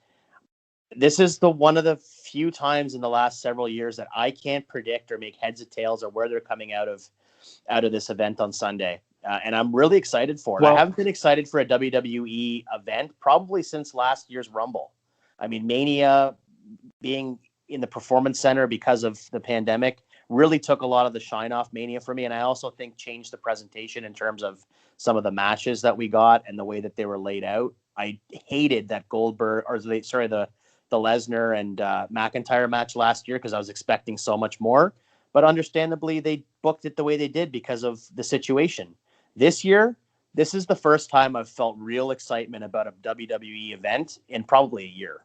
this is one of the few times in the last several years that I can't predict or make heads or tails or where they're coming out of this event on Sunday. And I'm really excited for it. Well, I haven't been excited for a WWE event probably since last year's Rumble. I mean, Mania being in the Performance Center because of the pandemic really took a lot of the shine off Mania for me. And I also think changed the presentation in terms of some of the matches that we got and the way that they were laid out. I hated that the Lesnar and McIntyre match last year because I was expecting so much more. But understandably, they booked it the way they did because of the situation. This year, this is the first time I've felt real excitement about a WWE event in probably a year.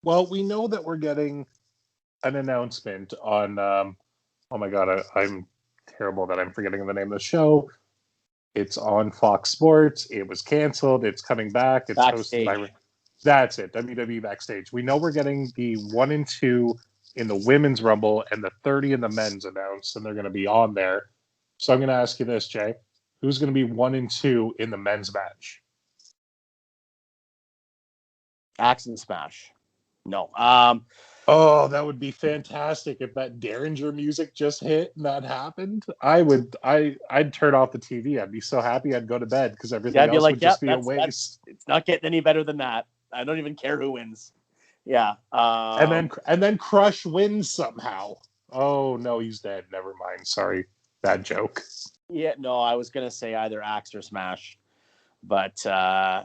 Well, we know that we're getting an announcement on, oh my God, I'm terrible that I'm forgetting the name of the show. It's on Fox Sports. It was canceled. It's coming back. It's Backstage. hosted by... That's it, WWE Backstage. We know we're getting the 1 and 2 in the Women's Rumble and the 30 in the Men's announced, and they're going to be on there. So I'm going to ask you this, Jay. Who's going to be 1 and 2 in the Men's match? Axe and Smash. No. Oh, that would be fantastic if that Derringer music just hit and that happened. I'd turn off the TV. I'd be so happy I'd go to bed because Yeah, everything I'd be else like, would yep, just be a that's waste. it's not getting any better than that. I don't even care who wins. Yeah. And then Crush wins somehow. Oh no, he's dead. Never mind. Sorry. Bad joke. Yeah, no, I was gonna say either Axe or Smash, but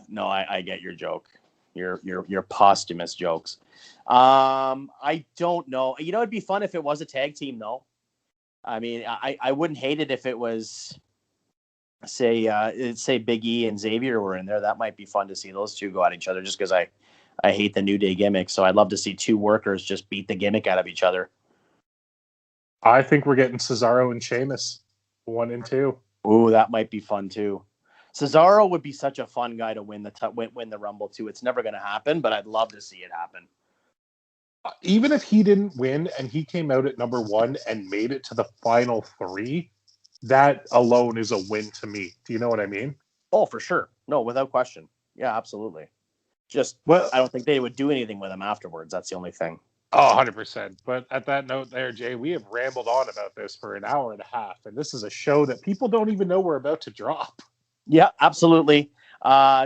no, I get your joke. Your posthumous jokes. I don't know. You know, it'd be fun if it was a tag team, though. I mean, I wouldn't hate it if it was, say Big E and Xavier were in there. That might be fun to see those two go at each other. Just because I hate the New Day gimmick, so I'd love to see two workers just beat the gimmick out of each other. I think we're getting Cesaro and Sheamus 1 and 2. Ooh, that might be fun too. Cesaro would be such a fun guy to win the Rumble too. It's never going to happen, but I'd love to see it happen. Even if he didn't win and he came out at number 1 and made it to the final 3, that alone is a win to me. Do you know what I mean? Oh, for sure. No, without question. Yeah, absolutely. Just, Well, I don't think they would do anything with him afterwards. That's the only thing. oh, 100%. But at that note there, Jay, we have rambled on about this for an hour and a half, and this is a show that people don't even know we're about to drop. Yeah, absolutely.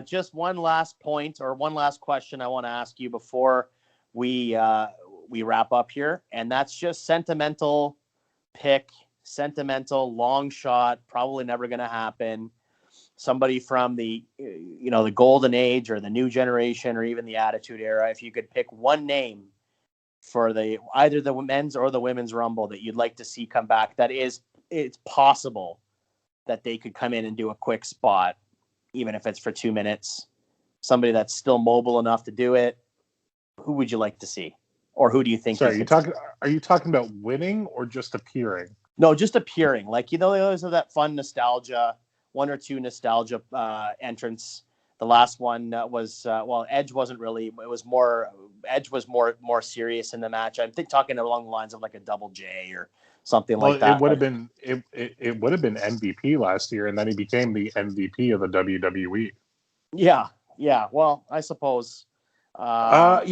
Just one last point or one last question I want to ask you before we wrap up here, and that's just sentimental pick, sentimental long shot, probably never going to happen. Somebody from the the golden age or the new generation or even the attitude era, if you could pick one name for either the men's or the women's rumble that you'd like to see come back, it's possible that they could come in and do a quick spot, even if it's for 2 minutes, somebody that's still mobile enough to do it, who would you like to see? Or who do you think? Sorry, are you talking about winning or just appearing? No, just appearing. Like, they always have that fun nostalgia, 1 or 2 nostalgia entrants. The last one was Edge wasn't really. It was more Edge was more serious in the match. I'm talking along the lines of like a Double J or something like that. It would have been it would have been MVP last year, and then he became the MVP of the WWE. Yeah. Well, I suppose. You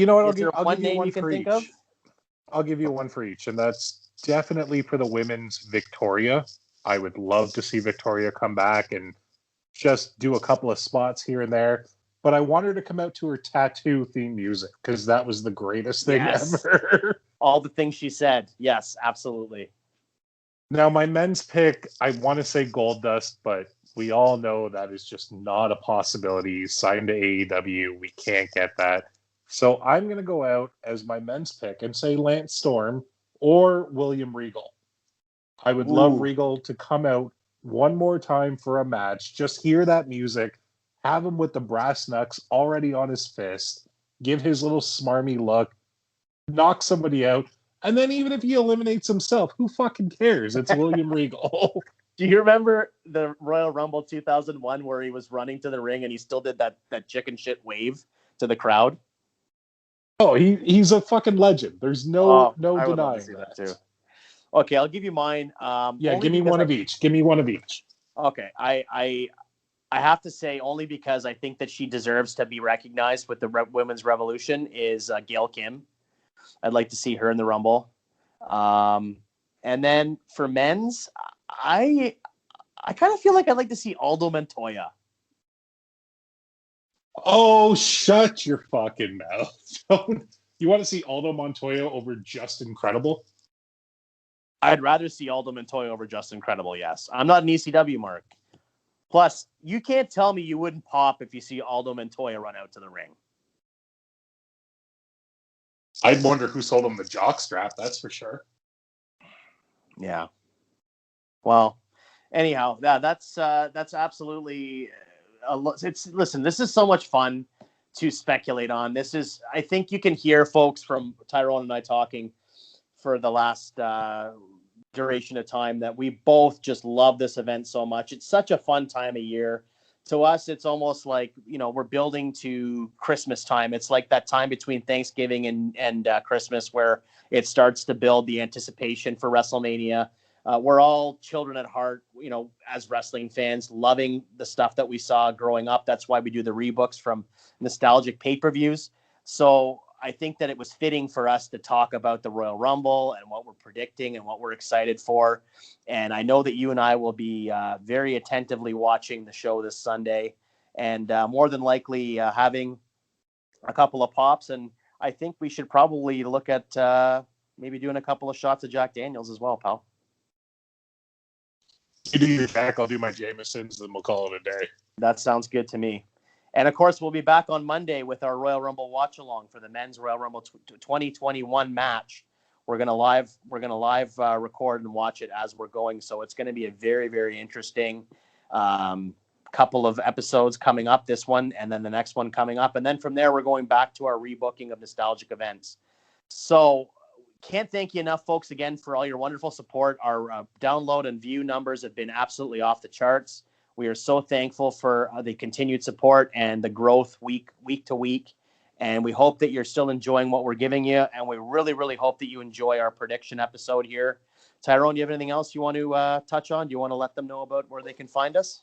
know what? I'll one give you name one you can for think each. of? I'll give you one for each, and that's definitely for the women's Victoria. I would love to see Victoria come back and just do a couple of spots here and there. But I want her to come out to her tattoo theme music because that was the greatest thing ever. All the things she said. Yes, absolutely. Now, my men's pick, I want to say Goldust, but we all know that is just not a possibility. He's signed to AEW. We can't get that. So I'm going to go out as my men's pick and say Lance Storm or William Regal. I would love Regal to come out one more time for a match. Just hear that music, have him with the brass knucks already on his fist, give his little smarmy look, knock somebody out, and then even if he eliminates himself, who fucking cares? It's William Regal. Do you remember the Royal Rumble 2001 where he was running to the ring and he still did that chicken shit wave to the crowd? Oh, he's a fucking legend. There's no denying that too. Okay, I'll give you mine. Give me one of each. Give me one of each. Okay, I have to say only because I think that she deserves to be recognized with the women's revolution is Gail Kim. I'd like to see her in the Rumble. And then for men's, I kind of feel like I'd like to see Aldo Montoya. Oh, shut your fucking mouth. You want to see Aldo Montoya over Just Incredible? I'd rather see Aldo Montoya over Just Incredible, yes. I'm not an ECW mark. Plus, you can't tell me you wouldn't pop if you see Aldo Montoya run out to the ring. I'd wonder who sold him the jockstrap, that's for sure. Yeah. Well, anyhow, that's absolutely listen, this is so much fun to speculate on. I think you can hear folks from Tyrone and I talking for the last duration of time that we both just love this event so much. It's such a fun time of year. To us, it's almost like, we're building to Christmas time. It's like that time between Thanksgiving and Christmas where it starts to build the anticipation for WrestleMania. We're all children at heart, as wrestling fans, loving the stuff that we saw growing up. That's why we do the rebooks from nostalgic pay-per-views. So I think that it was fitting for us to talk about the Royal Rumble and what we're predicting and what we're excited for. And I know that you and I will be very attentively watching the show this Sunday, and more than likely having a couple of pops. And I think we should probably look at maybe doing a couple of shots of Jack Daniels as well, pal. You do your Jack, I'll do my Jamesons, then we'll call it a day. That sounds good to me. And of course, we'll be back on Monday with our Royal Rumble watch along for the men's Royal Rumble 2021 match. We're gonna live record and watch it as we're going. So it's going to be a very, very interesting couple of episodes coming up. This one, and then the next one coming up, and then from there we're going back to our rebooking of nostalgic events. So can't thank you enough, folks, again for all your wonderful support. Our download and view numbers have been absolutely off the charts. We are so thankful for the continued support and the growth week to week. And we hope that you're still enjoying what we're giving you. And we really, really hope that you enjoy our prediction episode here. Tyrone, do you have anything else you want to touch on? Do you want to let them know about where they can find us?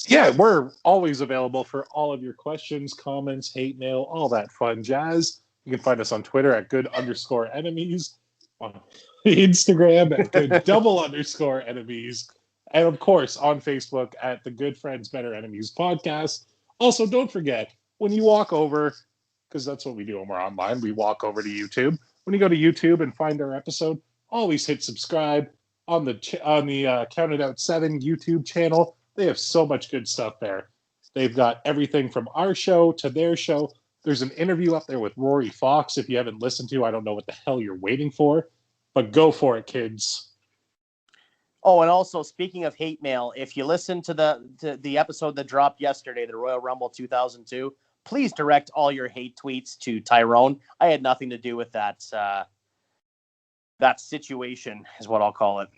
Yeah, we're always available for all of your questions, comments, hate mail, all that fun jazz. You can find us on Twitter at good_enemies, on Instagram at good_enemies. And of course, on Facebook at the Good Friends Better Enemies podcast. Also, don't forget, when you walk over, because that's what we do when we're online, we walk over to YouTube. When you go to YouTube and find our episode, always hit subscribe on the Counted Out 7 YouTube channel. They have so much good stuff there. They've got everything from our show to their show. There's an interview up there with Rory Fox. If you haven't listened to, I don't know what the hell you're waiting for, but go for it, kids. Oh, and also, speaking of hate mail, if you listen to the episode that dropped yesterday, the Royal Rumble 2002, please direct all your hate tweets to Tyrone. I had nothing to do with that situation, is what I'll call it.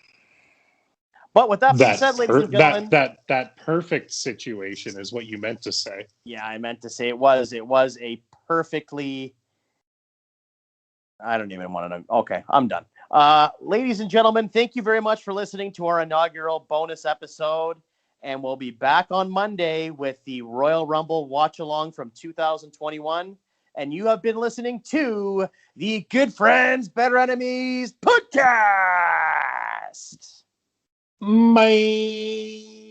But with that being said, ladies and gentlemen, that perfect situation is what you meant to say. Yeah, I meant to say it was a perfectly. I don't even want to know. Okay, I'm done. Ladies and gentlemen, thank you very much for listening to our inaugural bonus episode. And we'll be back on Monday with the Royal Rumble watch along from 2021. And you have been listening to the Good Friends, Better Enemies podcast. Bye.